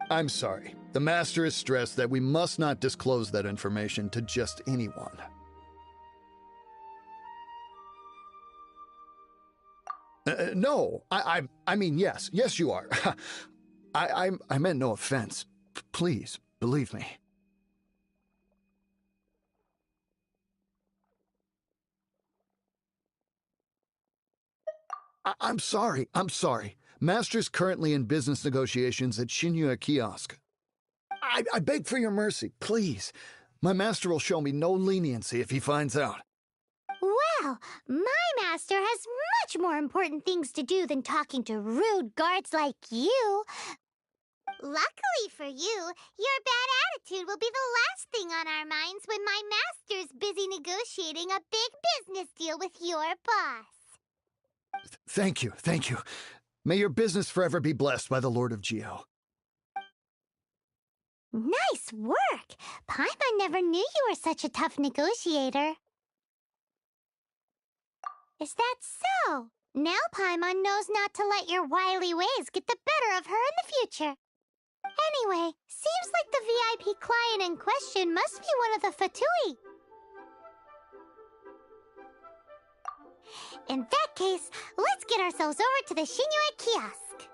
I'm sorry. The Master is stressed that we must not disclose that information to just anyone. No, I mean, yes. Yes, you are. I meant no offense. Please, believe me. I'm sorry. Master's currently in business negotiations at Shinya Kiosk. I beg for your mercy, please. My master will show me no leniency if he finds out. Well, my master has much more important things to do than talking to rude guards like you. Luckily for you, your bad attitude will be the last thing on our minds when my master's busy negotiating a big business deal with your boss. Thank you. May your business forever be blessed by the Lord of Geo. Nice work! Paimon never knew you were such a tough negotiator. Is that so? Now Paimon knows not to let your wily ways get the better of her in the future. Anyway, seems like the VIP client in question must be one of the Fatui. In that case, let's get ourselves over to the Shinya Kiosk.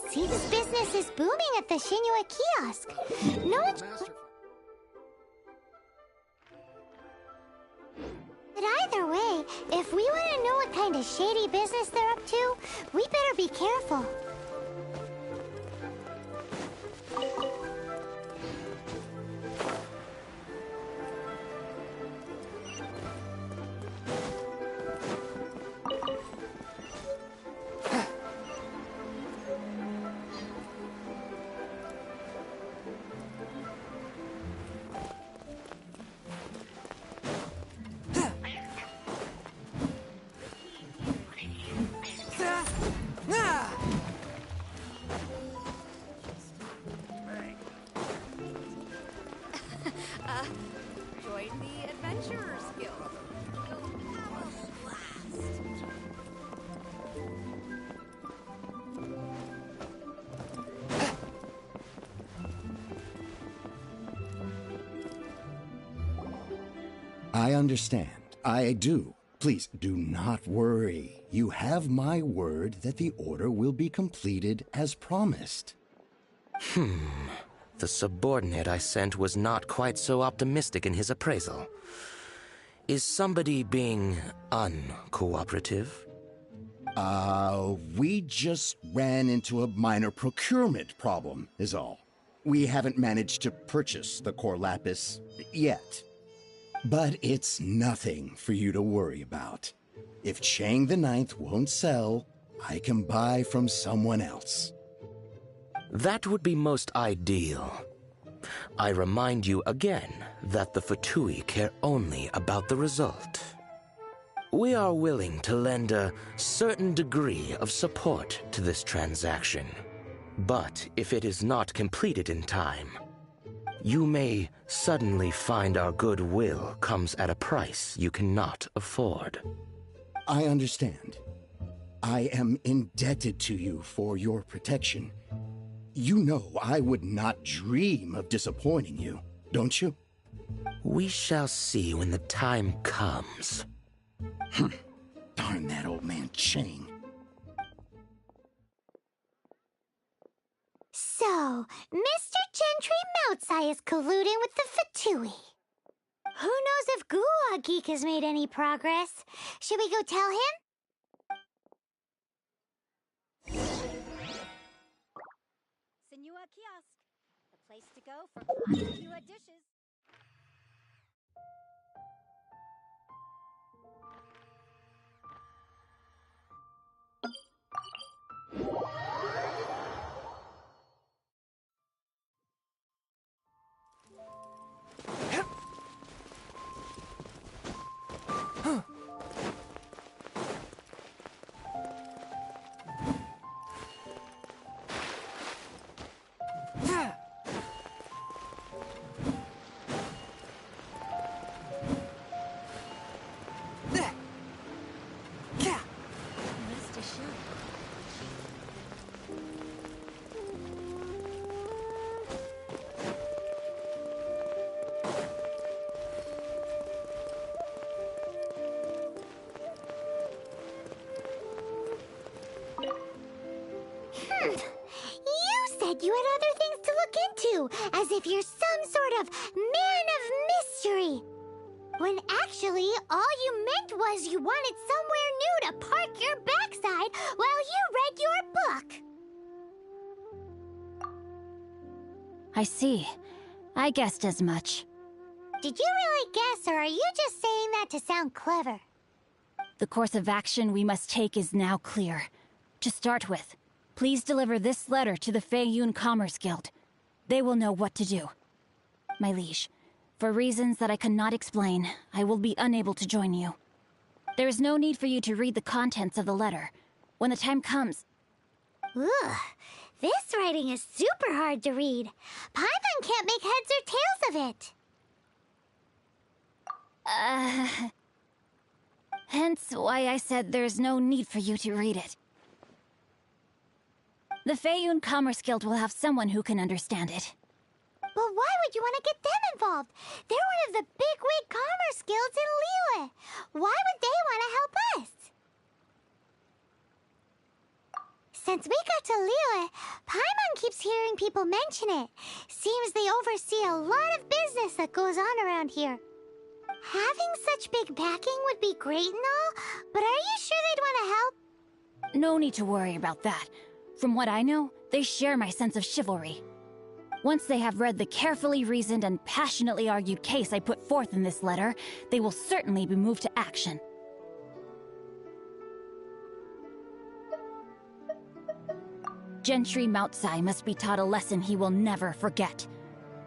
See, this business is booming at the Shinya Kiosk. No one's... But either way, if we want to know what kind of shady business they're up to, we better be careful. I understand. I do. Please, do not worry. You have my word that the order will be completed as promised. The subordinate I sent was not quite so optimistic in his appraisal. Is somebody being uncooperative? We just ran into a minor procurement problem, is all. We haven't managed to purchase the core lapis yet. But it's nothing for you to worry about. If Chang the Ninth won't sell, I can buy from someone else. That would be most ideal. I remind you again that the Fatui care only about the result. We are willing to lend a certain degree of support to this transaction. But if it is not completed in time, you may suddenly find our goodwill comes at a price you cannot afford. I understand. I am indebted to you for your protection. You know I would not dream of disappointing you, don't you? We shall see when the time comes. Darn that old man Chang. So, Mr. Gentry Moutsai is colluding with the Fatui. Who knows if Gua Geek has made any progress? Should we go tell him? Senua Kiosk, the place to go for Senua dishes. You said you had other things to look into, as if you're some sort of man of mystery. When actually, all you meant was you wanted somewhere new to park your backside while you read your book. I see. I guessed as much. Did you really guess, or are you just saying that to sound clever? The course of action we must take is now clear. To start with, please deliver this letter to the Feiyun Commerce Guild. They will know what to do. My liege, for reasons that I cannot explain, I will be unable to join you. There is no need for you to read the contents of the letter. When the time comes... Ugh, this writing is super hard to read. Paimon can't make heads or tails of it. Hence why I said there's no need for you to read it. The Feiyun Commerce Guild will have someone who can understand it. But why would you want to get them involved? They're one of the bigwig commerce guilds in Liyue. Why would they want to help us? Since we got to Liyue, Paimon keeps hearing people mention it. Seems they oversee a lot of business that goes on around here. Having such big backing would be great and all, but are you sure they'd want to help? No need to worry about that. From what I know, they share my sense of chivalry. Once they have read the carefully reasoned and passionately argued case I put forth in this letter, they will certainly be moved to action. Gentry Moutsai must be taught a lesson he will never forget.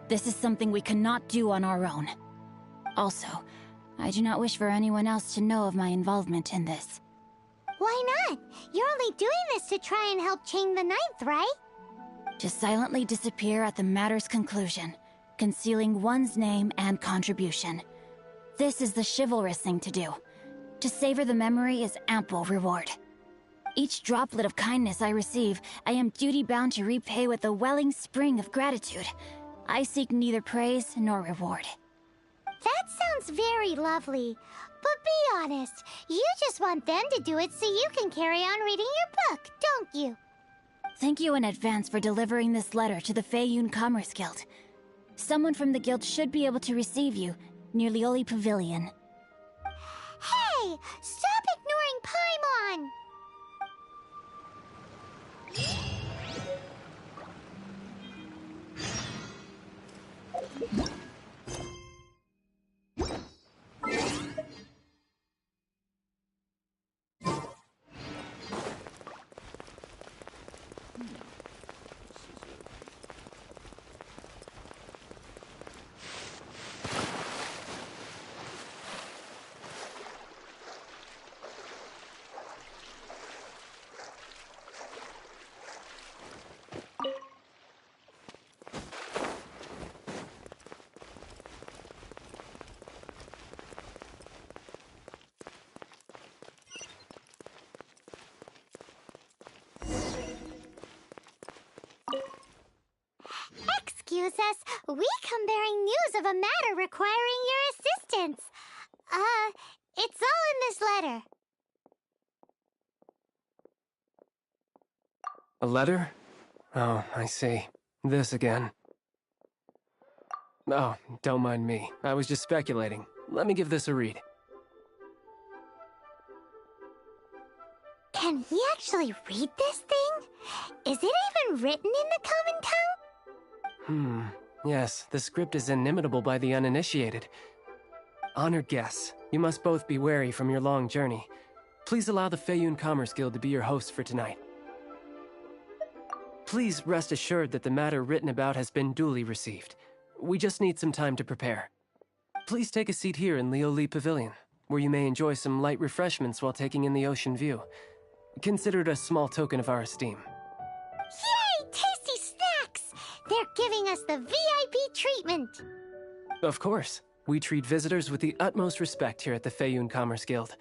This is something we cannot do on our own. Also, I do not wish for anyone else to know of my involvement in this. Why not? You're only doing this to try and help Chang the Ninth, right? To silently disappear at the matter's conclusion, concealing one's name and contribution. This is the chivalrous thing to do. To savor the memory is ample reward. Each droplet of kindness I receive, I am duty-bound to repay with a welling spring of gratitude. I seek neither praise nor reward. That sounds very lovely. But be honest, you just want them to do it so you can carry on reading your book, don't you? Thank you in advance for delivering this letter to the Feiyun Commerce Guild. Someone from the guild should be able to receive you near Lioli Pavilion. Hey! Stop ignoring Paimon! Excuse us, we come bearing news of a matter requiring your assistance. It's all in this letter. A letter? Oh, I see. This again. Oh, don't mind me. I was just speculating. Let me give this a read. Can we actually read this thing? Is it even written in the common tongue? Yes, the script is inimitable by the uninitiated. Honored guests, you must both be wary from your long journey. Please allow the Feiyun Commerce Guild to be your host for tonight. Please rest assured that the matter written about has been duly received. We just need some time to prepare. Please take a seat here in Lioli Pavilion, where you may enjoy some light refreshments while taking in the ocean view. Consider it a small token of our esteem. Yay! Tasty snacks! They're giving us the VIP treatment! Of course. We treat visitors with the utmost respect here at the Feiyun Commerce Guild.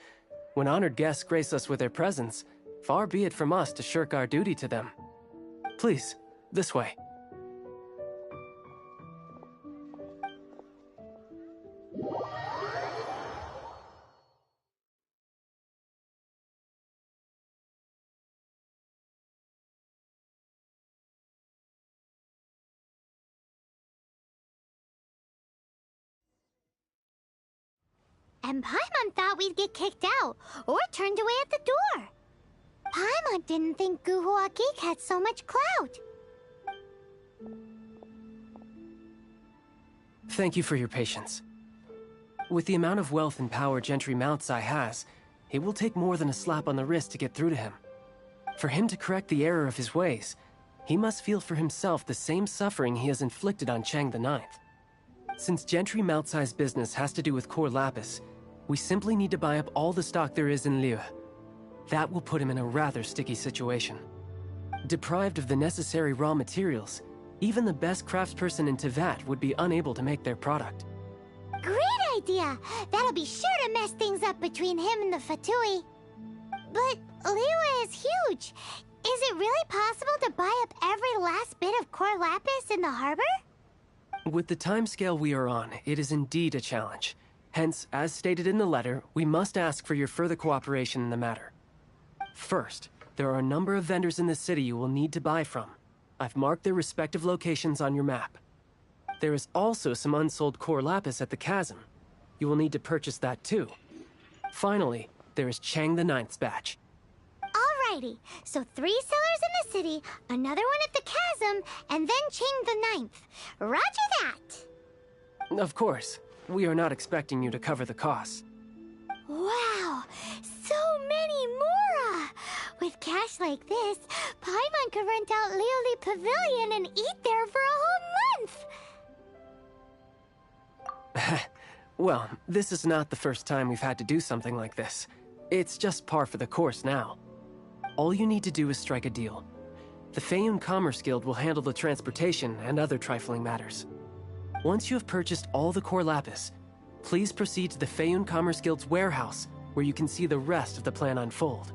When honored guests grace us with their presence, far be it from us to shirk our duty to them. Please, this way. And Paimon thought we'd get kicked out, or turned away at the door. Paimon didn't think Guhua Geek had so much clout. Thank you for your patience. With the amount of wealth and power Gentry Moutsai has, it will take more than a slap on the wrist to get through to him. For him to correct the error of his ways, he must feel for himself the same suffering he has inflicted on Chang the Ninth. Since Gentry Moutsai's business has to do with core lapis, we simply need to buy up all the stock there is in Liu. That will put him in a rather sticky situation. Deprived of the necessary raw materials, even the best craftsperson in Tevat would be unable to make their product. Great idea! That'll be sure to mess things up between him and the Fatui. But Liu is huge. Is it really possible to buy up every last bit of core lapis in the harbor? With the timescale we are on, it is indeed a challenge. Hence, as stated in the letter, we must ask for your further cooperation in the matter. First, there are a number of vendors in the city you will need to buy from. I've marked their respective locations on your map. There is also some unsold core lapis at the chasm. You will need to purchase that too. Finally, there is Chang the Ninth's batch. Alrighty, so 3 sellers in the city, another one at the chasm, and then Chang the Ninth. Roger that! Of course, we are not expecting you to cover the costs. Wow, so many mora! With cash like this, Paimon could rent out Lioli Pavilion and eat there for a whole month! Well, this is not the first time we've had to do something like this. It's just par for the course now. All you need to do is strike a deal. The Feiyun Commerce Guild will handle the transportation and other trifling matters. Once you have purchased all the core lapis, please proceed to the Feiyun Commerce Guild's warehouse, where you can see the rest of the plan unfold.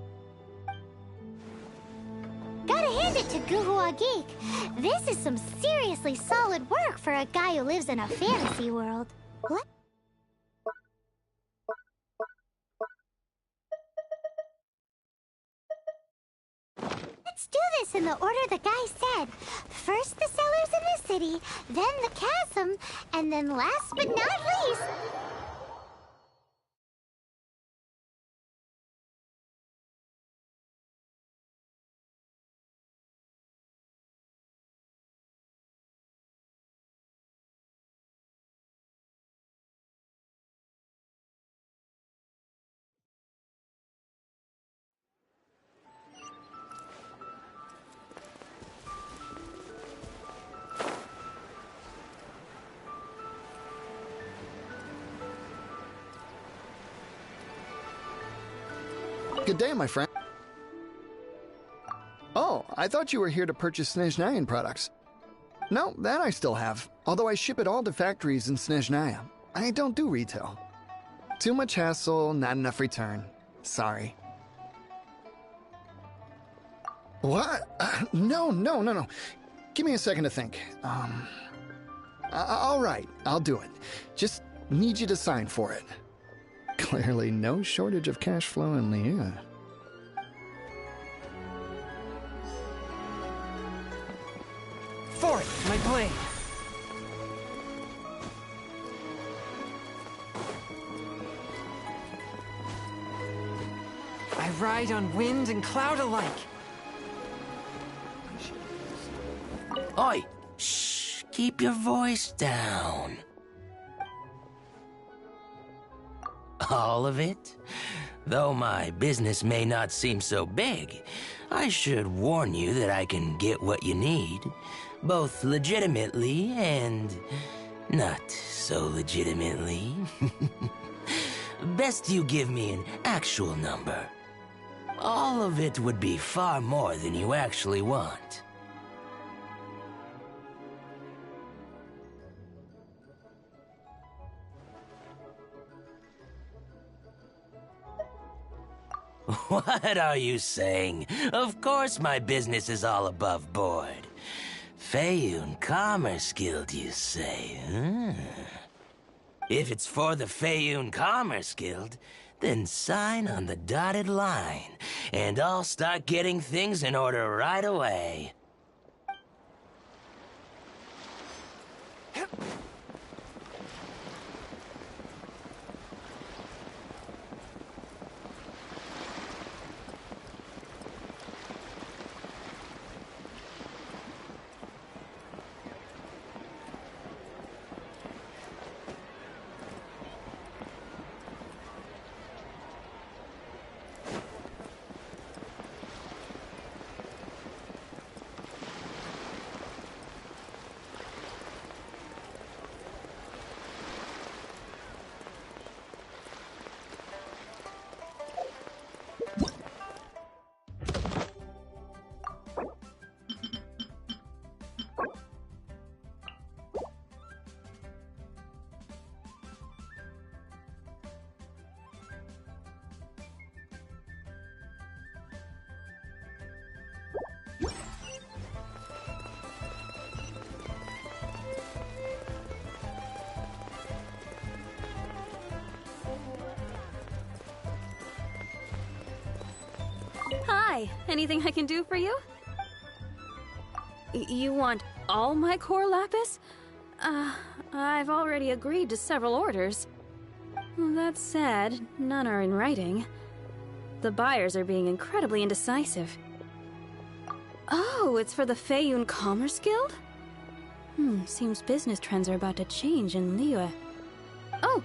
Gotta hand it to Guhua Geek. This is some seriously solid work for a guy who lives in a fantasy world. What? Let's do this in the order the guy said. First the cellars in the city, then the chasm, and then last but not least... Good day, my friend. Oh, I thought you were here to purchase Snezhnayan products. No, that I still have, although I ship it all to factories in Snezhnaya. I don't do retail. Too much hassle, not enough return. Sorry. What? No. Give me a second to think. All right, I'll do it. Just need you to sign for it. Clearly no shortage of cash flow in Liyue. Forth, my blade! I ride on wind and cloud alike. Oi! Shh! Keep your voice down. All of it? Though my business may not seem so big, I should warn you that I can get what you need, both legitimately and not so legitimately. Best you give me an actual number. All of it would be far more than you actually want. What are you saying? Of course my business is all above board. Feiyun Commerce Guild, you say, huh? If it's for the Feiyun Commerce Guild, then sign on the dotted line, and I'll start getting things in order right away. Hi, anything I can do for you? You want all my core lapis? I've already agreed to several orders. That said, none are in writing. The buyers are being incredibly indecisive. Oh, it's for the Feiyun Commerce Guild? Seems business trends are about to change in Liyue. Oh,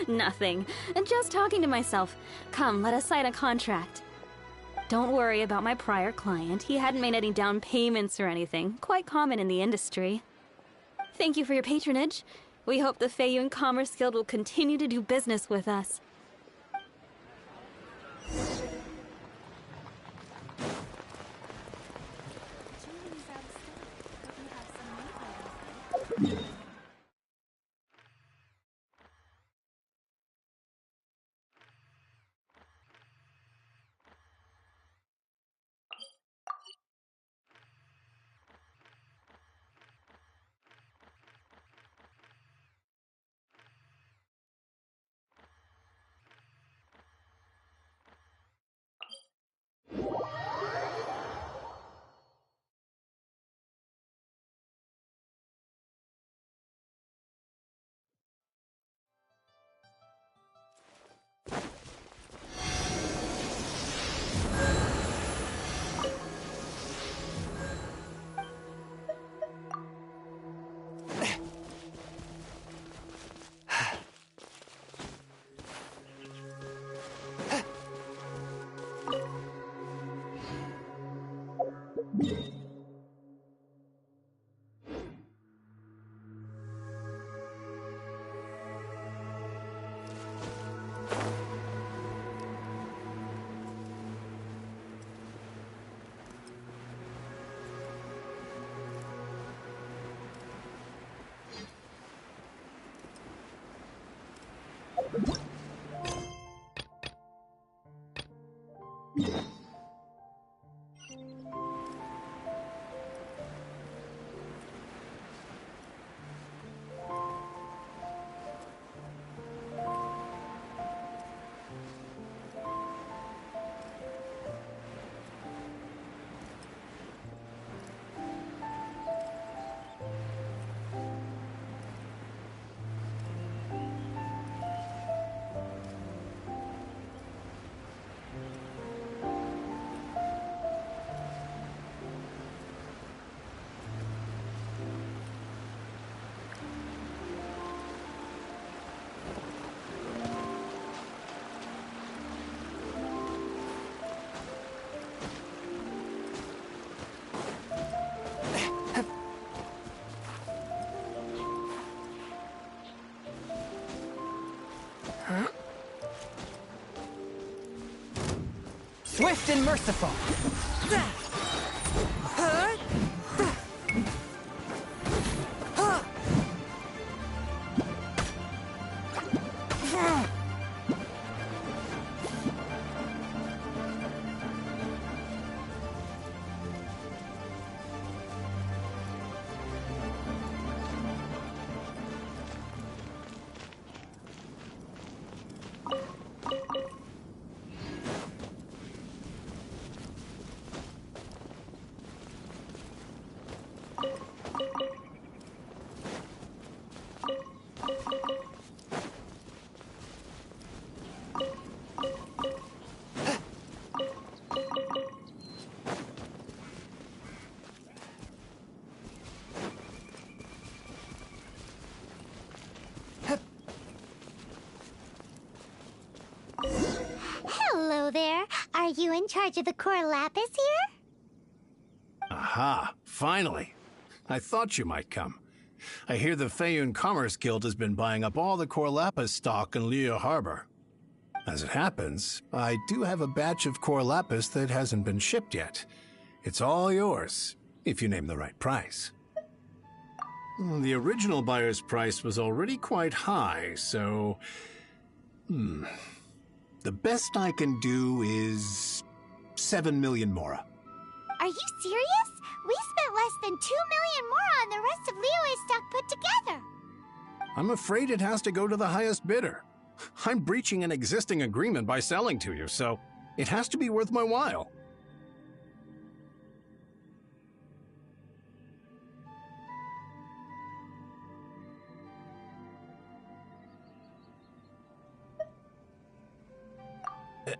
nothing. Just talking to myself. Come, let us sign a contract. Don't worry about my prior client. He hadn't made any down payments or anything. Quite common in the industry. Thank you for your patronage. We hope the Feiyun Commerce Guild will continue to do business with us. Swift and merciful. Hello there. Are you in charge of the core lapis here? Aha, finally. I thought you might come. I hear the Feiyun Commerce Guild has been buying up all the core lapis stock in Liyue Harbor. As it happens, I do have a batch of core lapis that hasn't been shipped yet. It's all yours, if you name the right price. The original buyer's price was already quite high, so... The best I can do is 7 million mora. Are you serious? We spent less than 2 million more on the rest of Liyue's stock put together. I'm afraid it has to go to the highest bidder. I'm breaching an existing agreement by selling to you, so it has to be worth my while.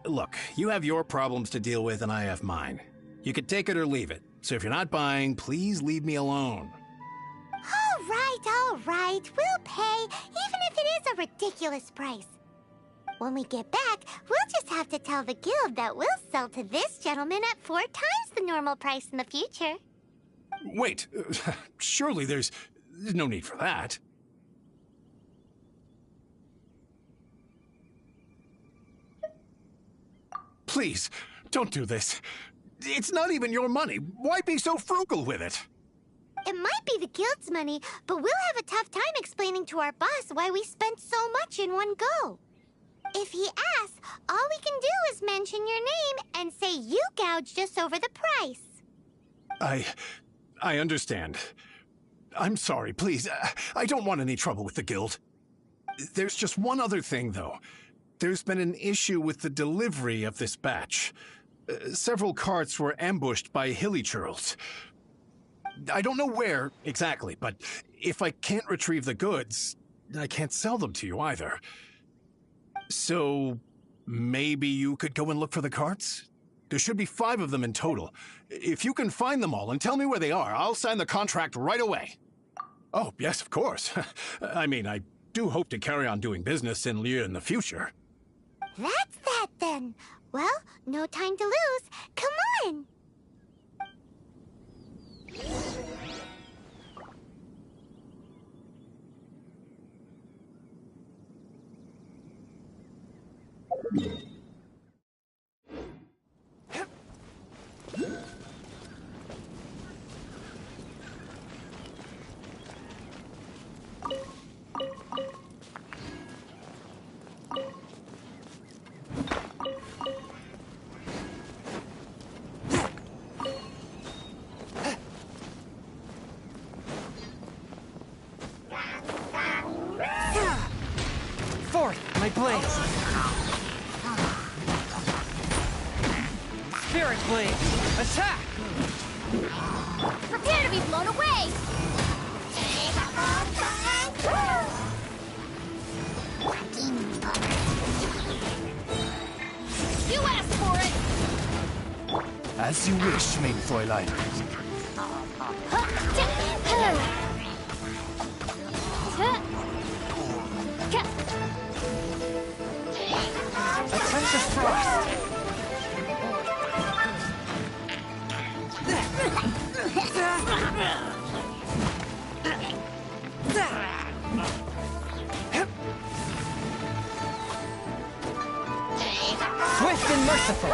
Look, you have your problems to deal with and I have mine. You could take it or leave it. So if you're not buying, please leave me alone. All right. We'll pay, even if it is a ridiculous price. When we get back, we'll just have to tell the guild that we'll sell to this gentleman at 4 times the normal price in the future. Wait, surely there's no need for that. Please, don't do this. It's not even your money. Why be so frugal with it? It might be the guild's money, but we'll have a tough time explaining to our boss why we spent so much in one go. If he asks, all we can do is mention your name and say you gouged us over the price. I understand. I'm sorry, please. I don't want any trouble with the guild. There's just one other thing, though. There's been an issue with the delivery of this batch. Several carts were ambushed by hilly churls. I don't know where exactly, but if I can't retrieve the goods, I can't sell them to you either. So maybe you could go and look for the carts? There should be 5 of them in total. If you can find them all and tell me where they are, I'll sign the contract right away. Oh, yes, of course. I mean, I do hope to carry on doing business in Liyue in the future. That's that then. Well, no time to lose. Come on! Forth, my blades! Spirit blade! Attack! Prepare to be blown away! You asked for it! As you wish, main Fräulein. A touch of frost! Swift and merciful!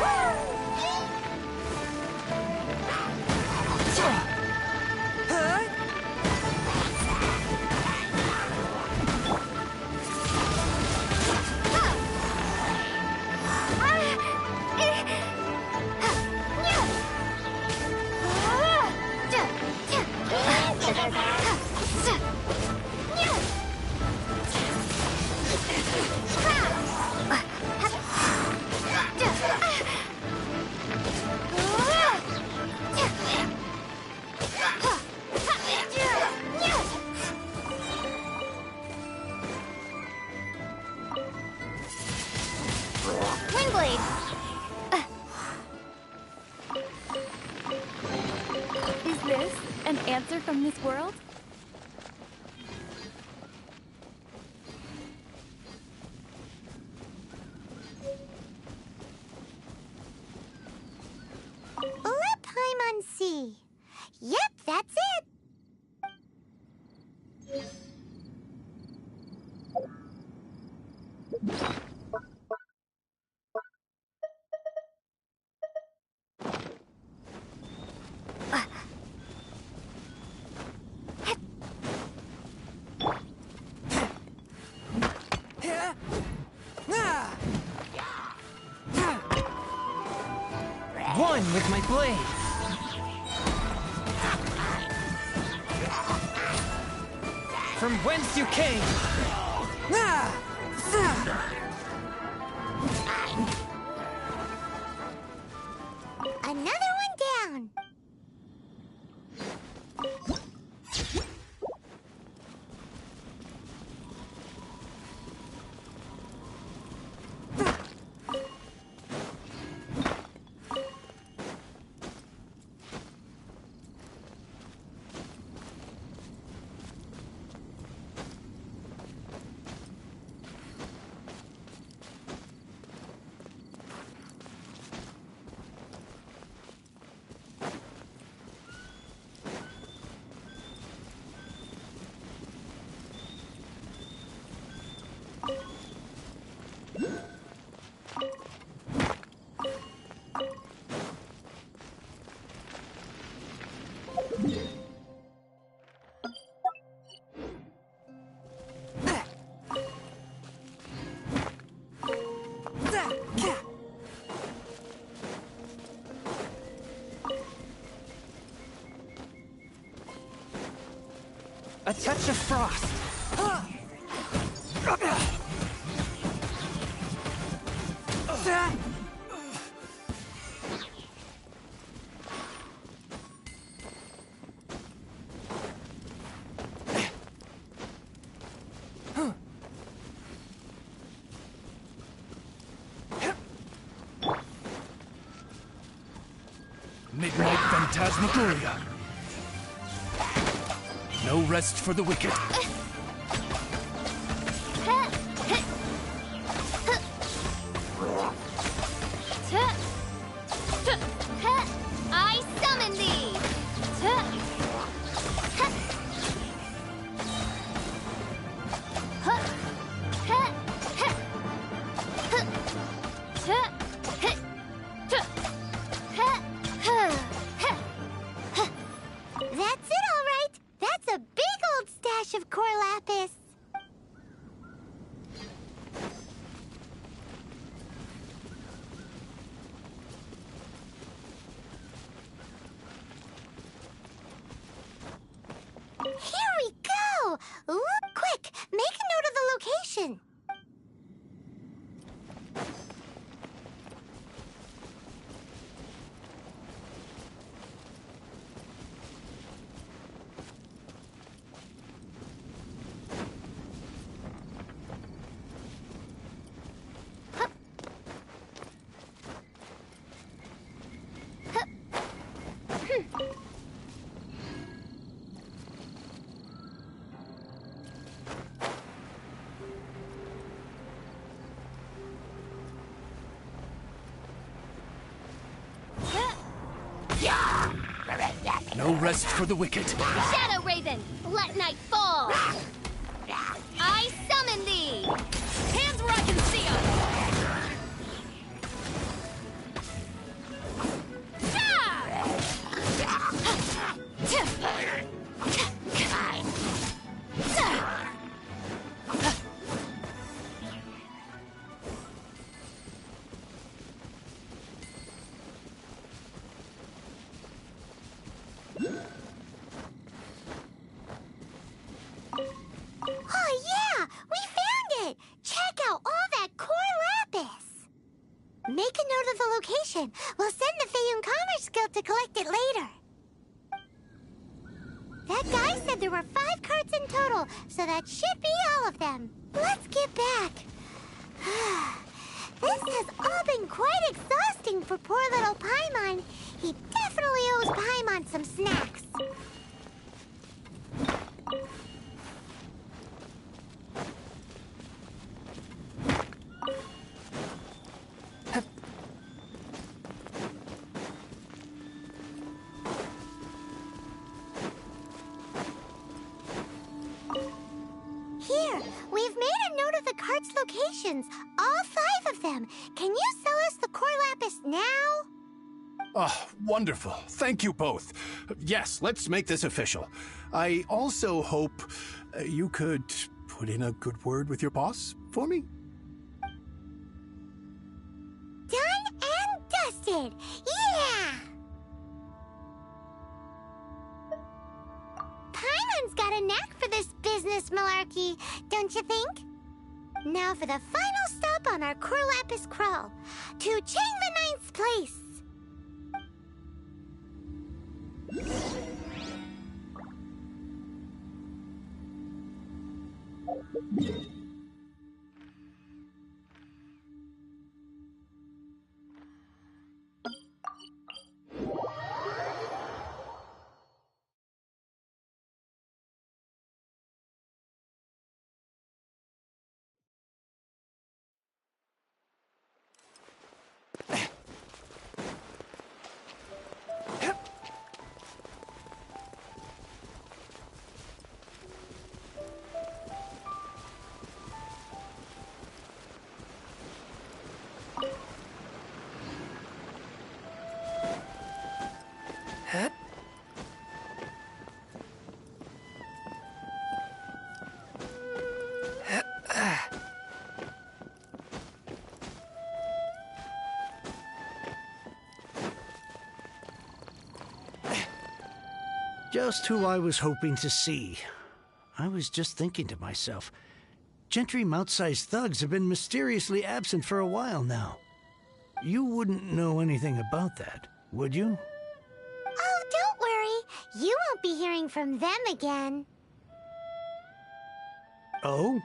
Answer from this world? Lippheim Sea. Yep, that's it. One with my blade! From whence you came! Another one down. A touch of frost! Midnight Phantasmagoria. No rest for the wicked. I summon thee! That's it, all right. That's a big old stash of core lapis. Here we go! Look, quick! Make a note of the location. No rest for the wicked. Shadow Raven, let night fall. I summon thee. Hands where I can see 'em. Oh, yeah! We found it! Check out all that core lapis! Make a note of the location. We'll send the Fayum Commerce Guild to collect it later. That guy said there were 5 carts in total, so that should be all of them. Let's get back. This has all been quite exhausting for poor little Paimon. He definitely owes Paimon some snacks. Here, we've made a note of the cart's locations. All 5 of them. Can you sell us the core lapis now? Oh, wonderful. Thank you both. Yes, let's make this official. I also hope you could put in a good word with your boss for me. Done and dusted. Yeah! Paimon's got a knack for this business malarkey, don't you think? Now for the final stop on our core lapis crawl, to Chain the Ninth's place. Just who I was hoping to see. I was just thinking to myself, gentry mount-sized thugs have been mysteriously absent for a while now. You wouldn't know anything about that, would you? Oh, don't worry. You won't be hearing from them again. Oh?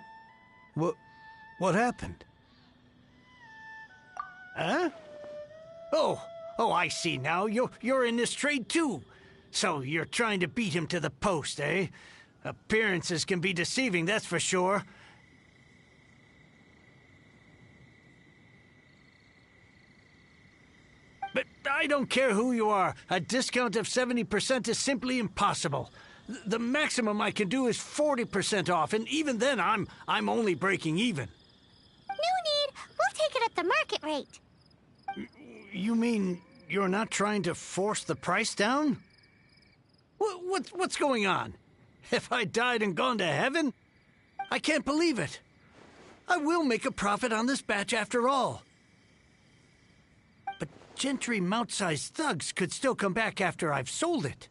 What happened? Huh? Oh, I see now. You're in this trade too. So you're trying to beat him to the post, eh? Appearances can be deceiving, that's for sure. But I don't care who you are. A discount of 70% is simply impossible. The maximum I can do is 40% off, and even then I'm only breaking even. No need. We'll take it at the rate. You mean you're not trying to force the price down? What's going on? Have I died and gone to heaven? I can't believe it. I will make a profit on this batch after all. But Gentry mount-sized thugs could still come back after I've sold it.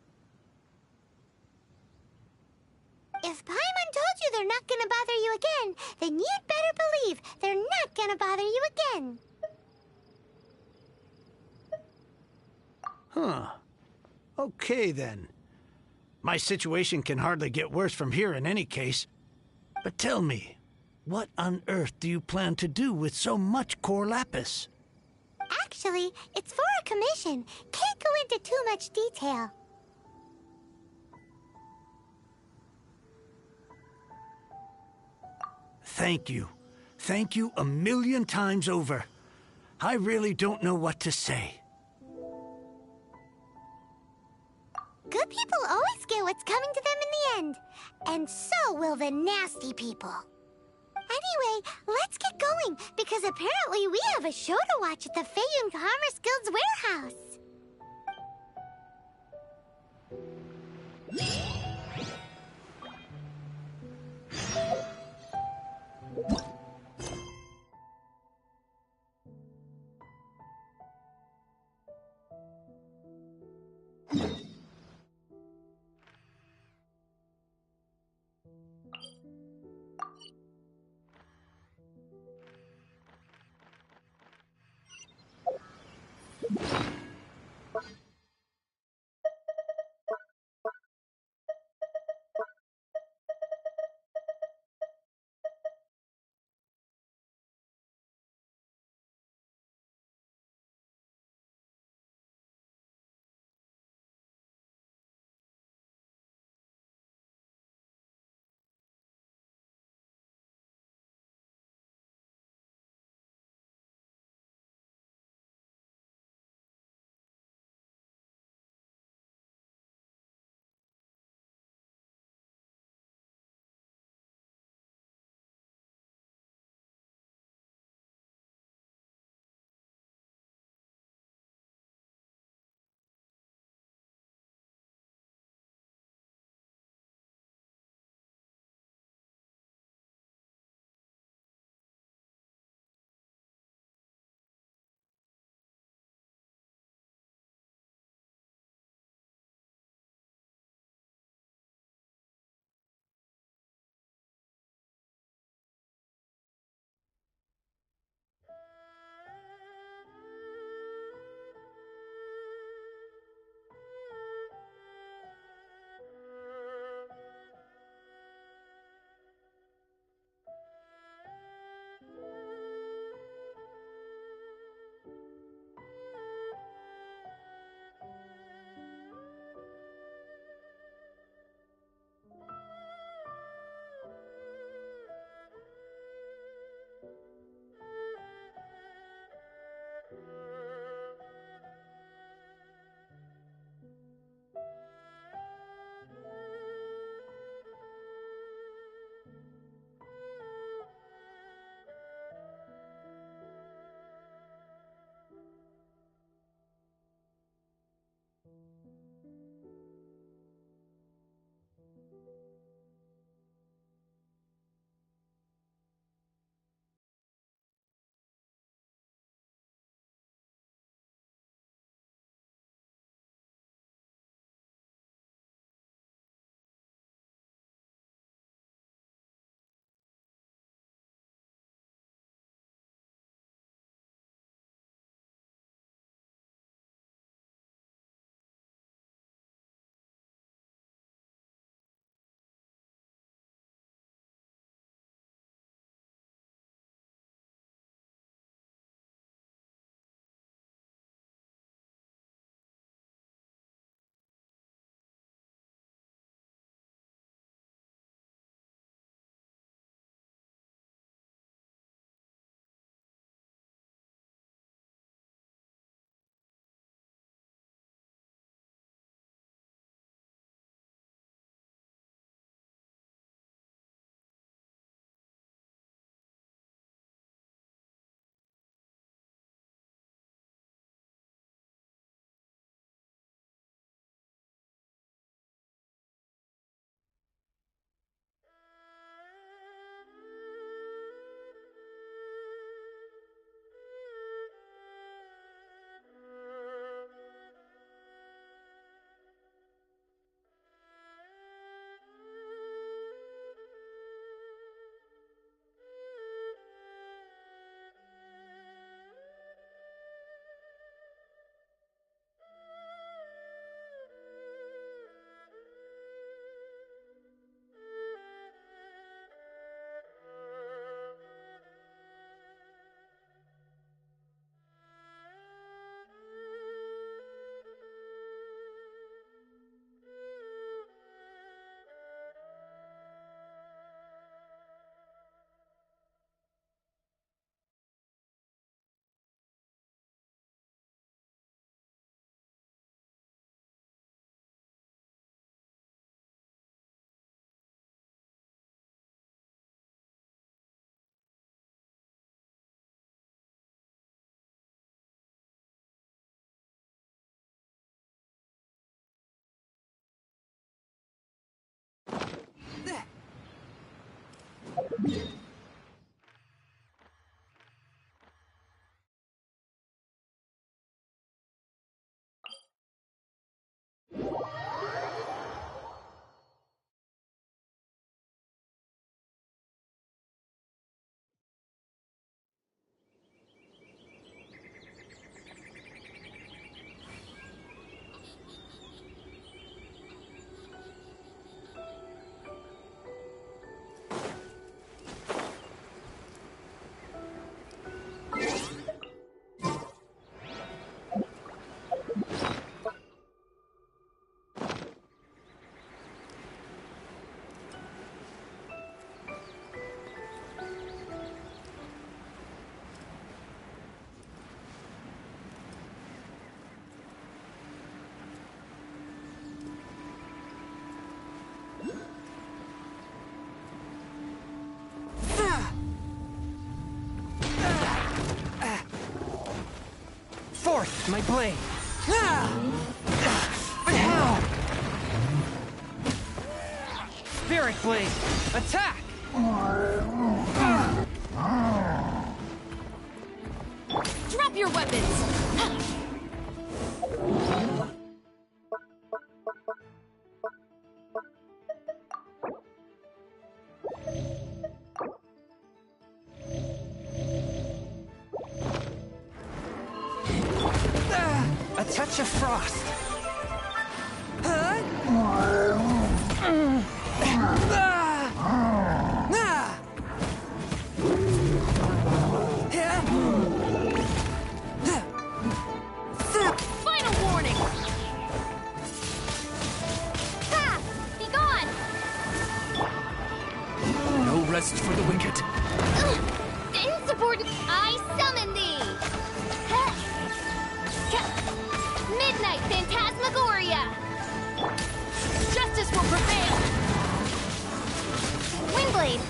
If Paimon told you they're not gonna bother you again, then you'd better believe they're not gonna bother you again. Huh. Okay, then. My situation can hardly get worse from here in any case. But tell me, what on earth do you plan to do with so much core lapis? Actually, it's for a commission. Can't go into too much detail. Thank you. Thank you a million times over. I really don't know what to say. Good people always get what's coming to them in the end. And so will the nasty people. Anyway, let's get going, because apparently we have a show to watch at the Feiyun Commerce Guild's warehouse. Forth, my blade! But how? Spirit blade, attack! Drop your weapons! A touch of frost. Final warning! Ha! Be gone! No rest for the wicked. Insubordinate! I summon thee! Midnight Phantasmagoria! Justice will prevail! Windblade!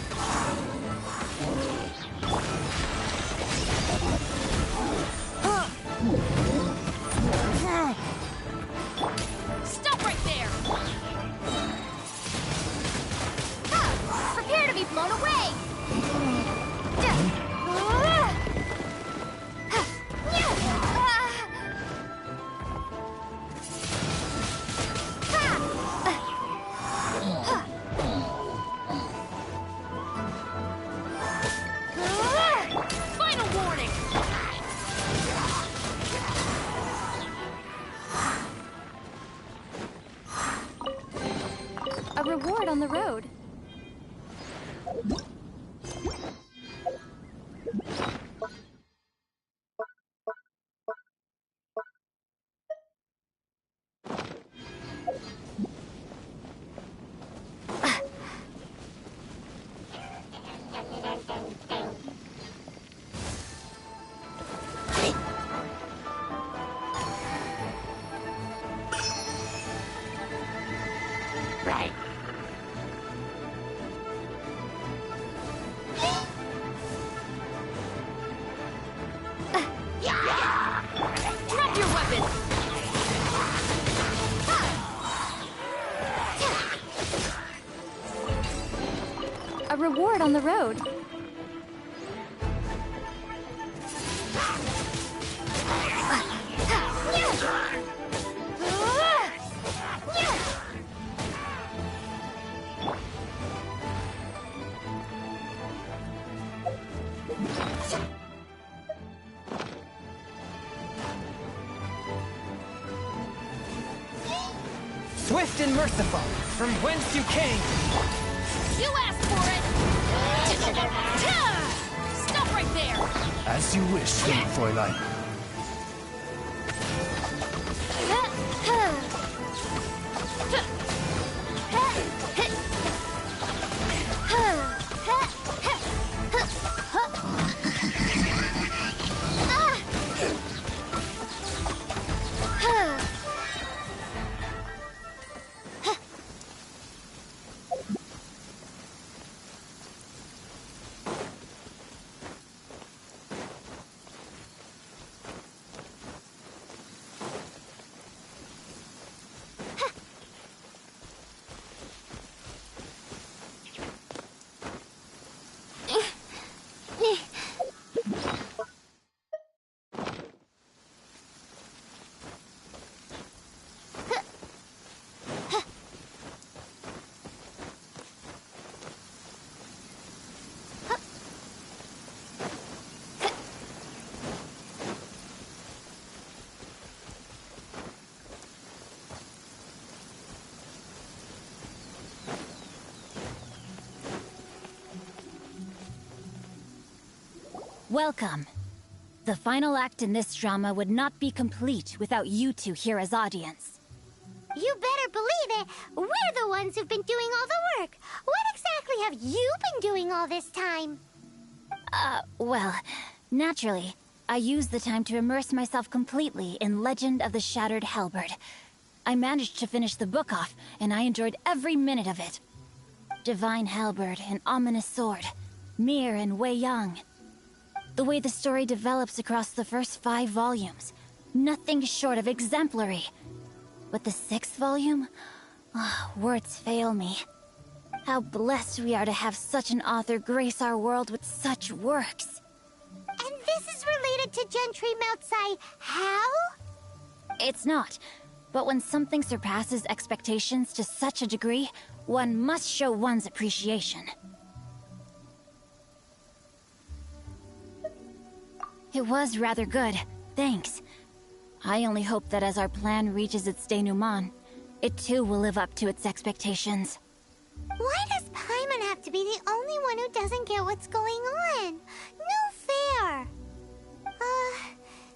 Stop right there! Prepare to be blown away! Final warning! A reward on the road. Right. Drop your weapon! A reward on the road. Swift and merciful, from whence you came! You asked for it! Stop right there! As you wish, sweet Fräulein. Welcome. The final act in this drama would not be complete without you two here as audience. You better believe it. We're the ones who've been doing all the work. What exactly have you been doing all this time? Well, naturally, I used the time to immerse myself completely in Legend of the Shattered Halberd. I managed to finish the book off, and I enjoyed every minute of it. Divine Halberd, an ominous sword. Mir and Wei Yang. The way the story develops across the first 5 volumes. Nothing short of exemplary. But the 6th volume? Words fail me. How blessed we are to have such an author grace our world with such works. And this is related to Gentry Moutsai how? It's not. But when something surpasses expectations to such a degree, one must show one's appreciation. It was rather good, thanks. I only hope that as our plan reaches its denouement, it too will live up to its expectations. Why does Paimon have to be the only one who doesn't get what's going on? No fair.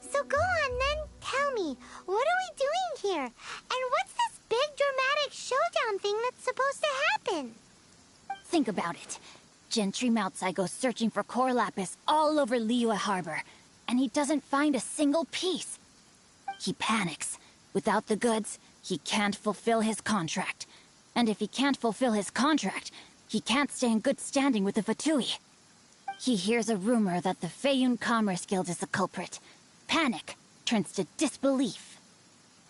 So go on then, tell me, what are we doing here? And what's this big dramatic showdown thing that's supposed to happen? Think about it. Gentry Moutsai goes searching for core lapis all over Liyue Harbor, and he doesn't find a single piece. He panics. Without the goods, he can't fulfill his contract. And if he can't fulfill his contract, he can't stay in good standing with the Fatui. He hears a rumor that the Feiyun Commerce Guild is the culprit. Panic turns to disbelief.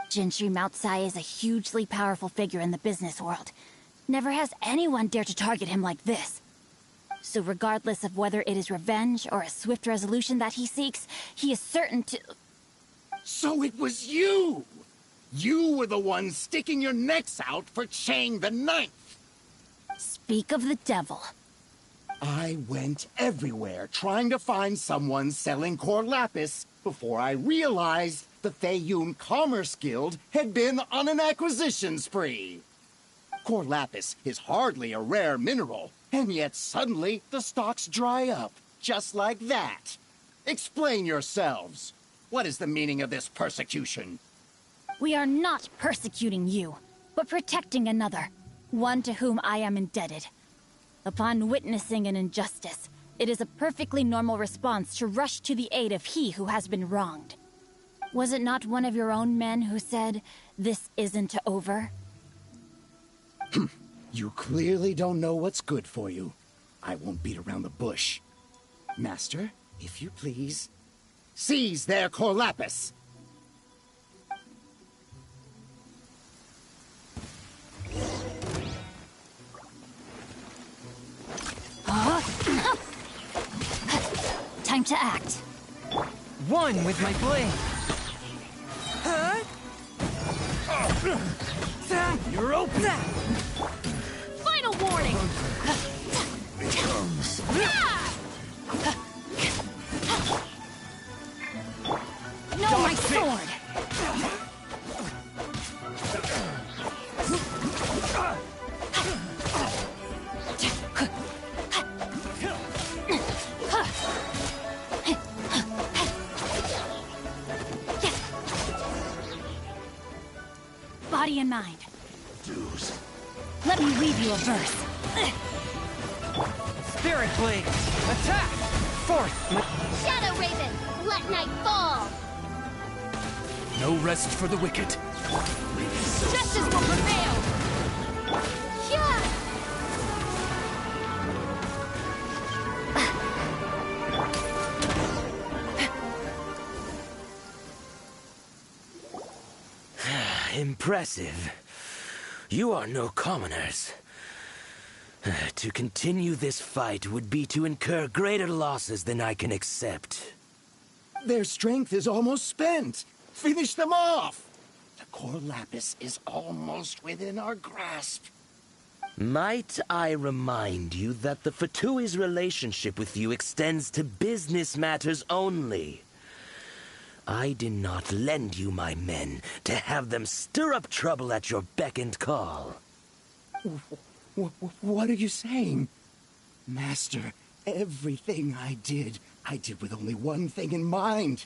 Gentry Moutsai is a hugely powerful figure in the business world. Never has anyone dared to target him like this. So regardless of whether it is revenge or a swift resolution that he seeks, he is certain to... So it was you! You were the one sticking your necks out for Chang the Ninth! Speak of the devil. I went everywhere trying to find someone selling core lapis before I realized the Feiyun Commerce Guild had been on an acquisition spree. Core lapis is hardly a rare mineral, and yet suddenly the stocks dry up, just like that. Explain yourselves. What is the meaning of this persecution? We are not persecuting you, but protecting another, one to whom I am indebted. Upon witnessing an injustice, it is a perfectly normal response to rush to the aid of he who has been wronged. Was it not one of your own men who said, "This isn't over"? You clearly don't know what's good for you. I won't beat around the bush. Master, if you please, seize their core lapis! Time to act. One with my blade. You're open. Final warning! No, my sword! Body and mind. Deuce. Let me read you a verse. Spirit blade. Attack! Fourth. Shadow Raven, let night fall! No rest for the wicked. Justice will prevail! Yeah! Impressive. You are no commoners. To continue this fight would be to incur greater losses than I can accept. Their strength is almost spent. Finish them off! The core lapis is almost within our grasp. Might I remind you that the Fatui's relationship with you extends to business matters only? I did not lend you my men to have them stir up trouble at your beck and call. What are you saying? Master, everything I did I did with only one thing in mind.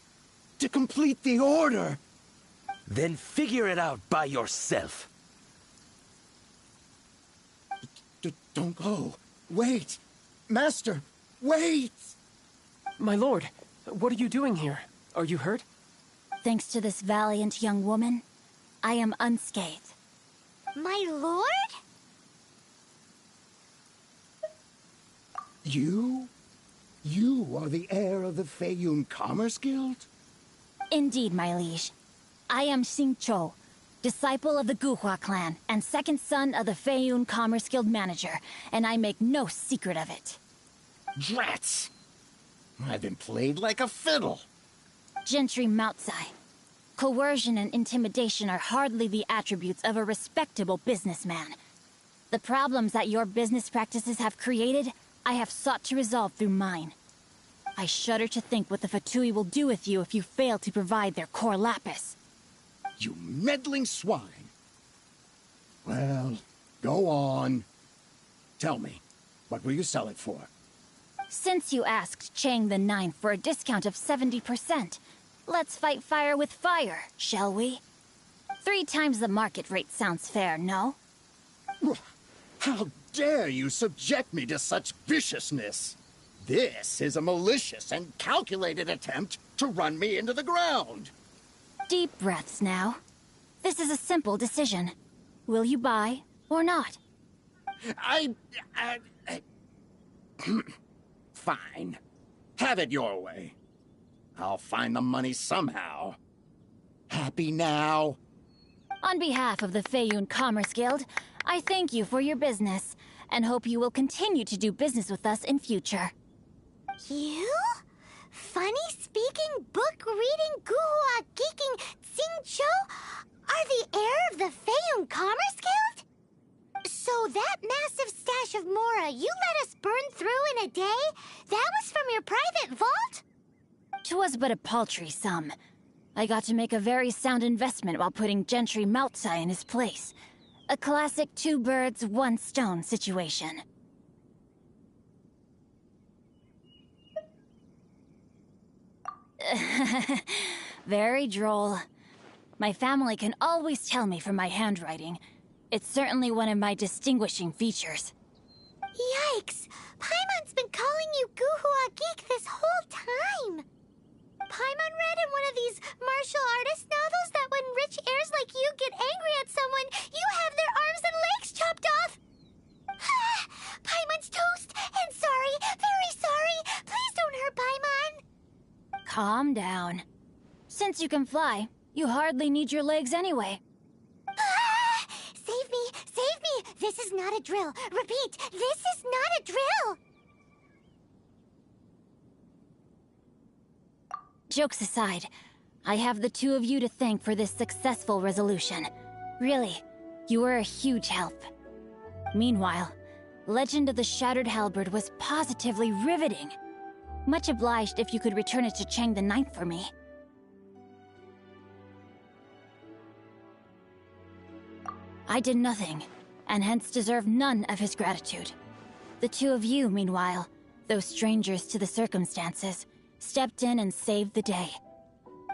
To complete the order. Then figure it out by yourself. Don't go. Wait. Master, wait! My lord, what are you doing here? Are you hurt? Thanks to this valiant young woman, I am unscathed. My lord? You? You are the heir of the Feiyun Commerce Guild? Indeed, my liege. I am Xingqiu, disciple of the Guhua clan and second son of the Feiyun Commerce Guild manager, and I make no secret of it. Drats! I've been played like a fiddle. Gentry Moutsai. Coercion and intimidation are hardly the attributes of a respectable businessman. The problems that your business practices have created, I have sought to resolve through mine. I shudder to think what the Fatui will do with you if you fail to provide their core lapis. You meddling swine. Well, go on. Tell me, what will you sell it for? Since you asked Chang the Ninth for a discount of 70%, let's fight fire with fire, shall we? 3 times the market rate sounds fair, no? How dare you subject me to such viciousness? This is a malicious and calculated attempt to run me into the ground. Deep breaths now. This is a simple decision. Will you buy or not? Fine. Have it your way. I'll find the money somehow. Happy now? On behalf of the Feiyun Commerce Guild, I thank you for your business, and hope you will continue to do business with us in future. You? Funny-speaking, book-reading, guhua geeking Xingqiu are the heir of the Feiyun Commerce Guild? So that massive stash of Mora you let us burn through in a day, that was from your private vault? 'Twas but a paltry sum. I got to make a very sound investment while putting Gentry Moutsai in his place. A classic 2 birds, 1 stone situation. Very droll. My family can always tell me from my handwriting. It's certainly one of my distinguishing features. Yikes! Paimon's been calling you Guhua Geek this whole time! Paimon read in one of these martial artist novels that when rich heirs like you get angry at someone, you have their arms and legs chopped off! Paimon's toast! And sorry, very sorry! Please don't hurt Paimon! Calm down. Since you can fly, you hardly need your legs anyway. Save me! Save me! This is not a drill! Repeat, this is not a drill! Jokes aside, I have the 2 of you to thank for this successful resolution. Really, you were a huge help. Meanwhile, Legend of the Shattered Halberd was positively riveting. Much obliged if you could return it to Chang the Ninth for me. I did nothing, and hence deserve none of his gratitude. The 2 of you, meanwhile, though strangers to the circumstances, stepped in and saved the day.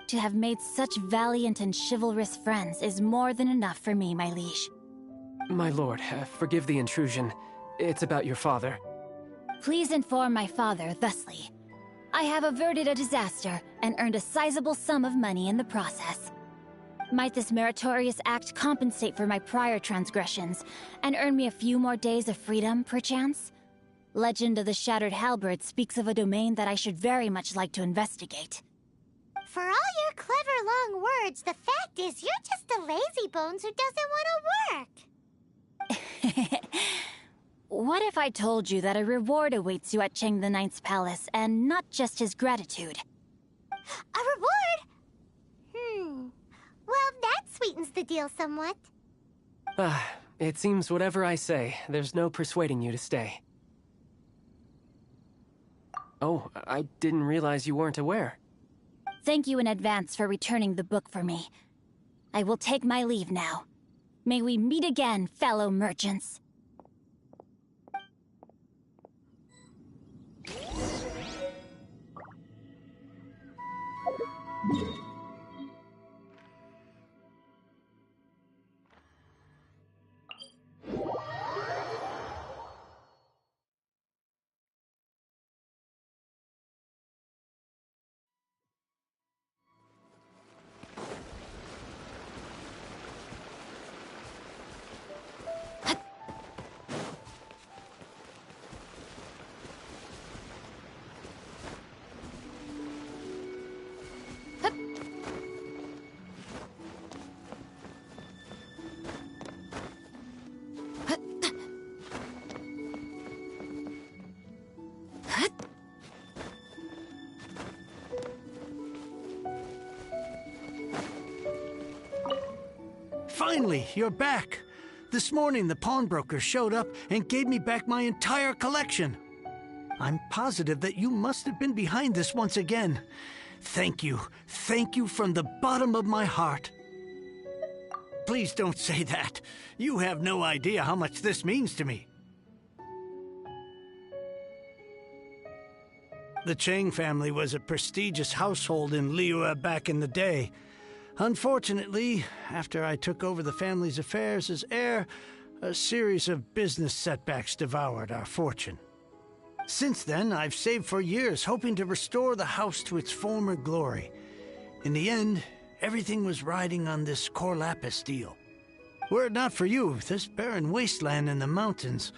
To have made such valiant and chivalrous friends is more than enough for me, my liege. My lord, forgive the intrusion. It's about your father. Please inform my father thusly. I have averted a disaster and earned a sizable sum of money in the process. Might this meritorious act compensate for my prior transgressions and earn me a few more days of freedom, perchance? Legend of the Shattered Halberd speaks of a domain that I should very much like to investigate. For all your clever long words, the fact is you're just a lazybones who doesn't want to work. What if I told you that a reward awaits you at Chang the Ninth's palace, and not just his gratitude? A reward? Well, that sweetens the deal somewhat. It seems whatever I say, there's no persuading you to stay. Oh, I didn't realize you weren't aware. Thank you in advance for returning the book for me. I will take my leave now. May we meet again, fellow merchants. Finally, you're back. This morning, the pawnbroker showed up and gave me back my entire collection. I'm positive that you must have been behind this once again. Thank you. Thank you from the bottom of my heart. Please don't say that. You have no idea how much this means to me. The Chang family was a prestigious household in Liyue back in the day. Unfortunately, after I took over the family's affairs as heir, a series of business setbacks devoured our fortune. Since then, I've saved for years, hoping to restore the house to its former glory. In the end, everything was riding on this Corlapis deal. Were it not for you, this barren wasteland in the mountains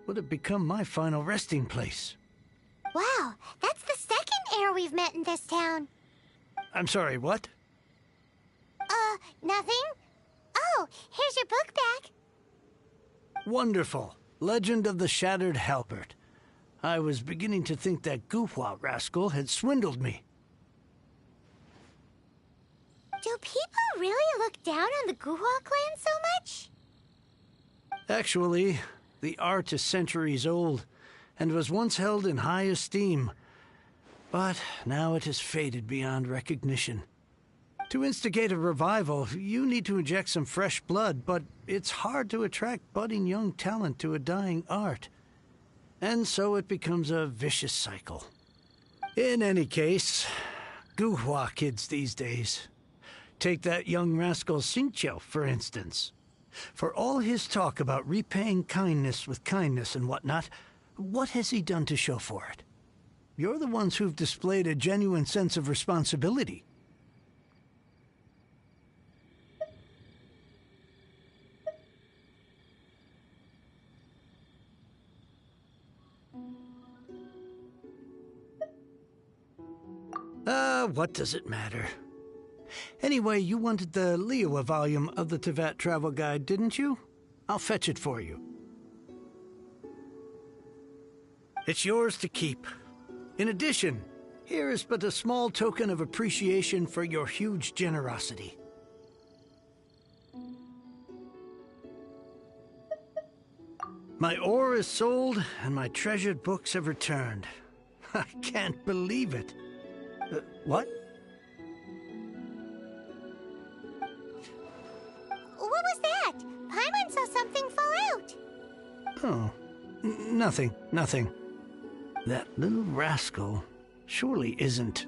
would have become my final resting place. Wow, that's the second heir we've met in this town. I'm sorry, what? Nothing? Oh, here's your book back. Wonderful. Legend of the Shattered Halberd. I was beginning to think that Guhua rascal had swindled me. Do people really look down on the Guhua clan so much? Actually, the art is centuries old, and was once held in high esteem. But now it has faded beyond recognition. To instigate a revival, you need to inject some fresh blood, but it's hard to attract budding young talent to a dying art. And so it becomes a vicious cycle. In any case, Guhua kids these days. Take that young rascal Xingqiu, for instance. For all his talk about repaying kindness with kindness and whatnot, what has he done to show for it? You're the ones who've displayed a genuine sense of responsibility. What does it matter? Anyway, you wanted the Liyue volume of the Teyvat travel guide, didn't you? I'll fetch it for you. It's yours to keep. In addition, here is but a small token of appreciation for your huge generosity. My ore is sold, and my treasured books have returned. I can't believe it. What? What was that? Paimon saw something fall out. Oh, nothing. That little rascal surely isn't...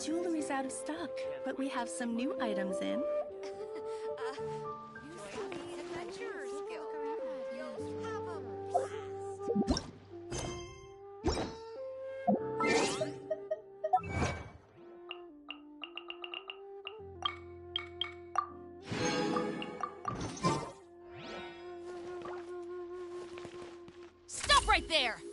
Jewelry's out of stock, but we have some new items in. right there!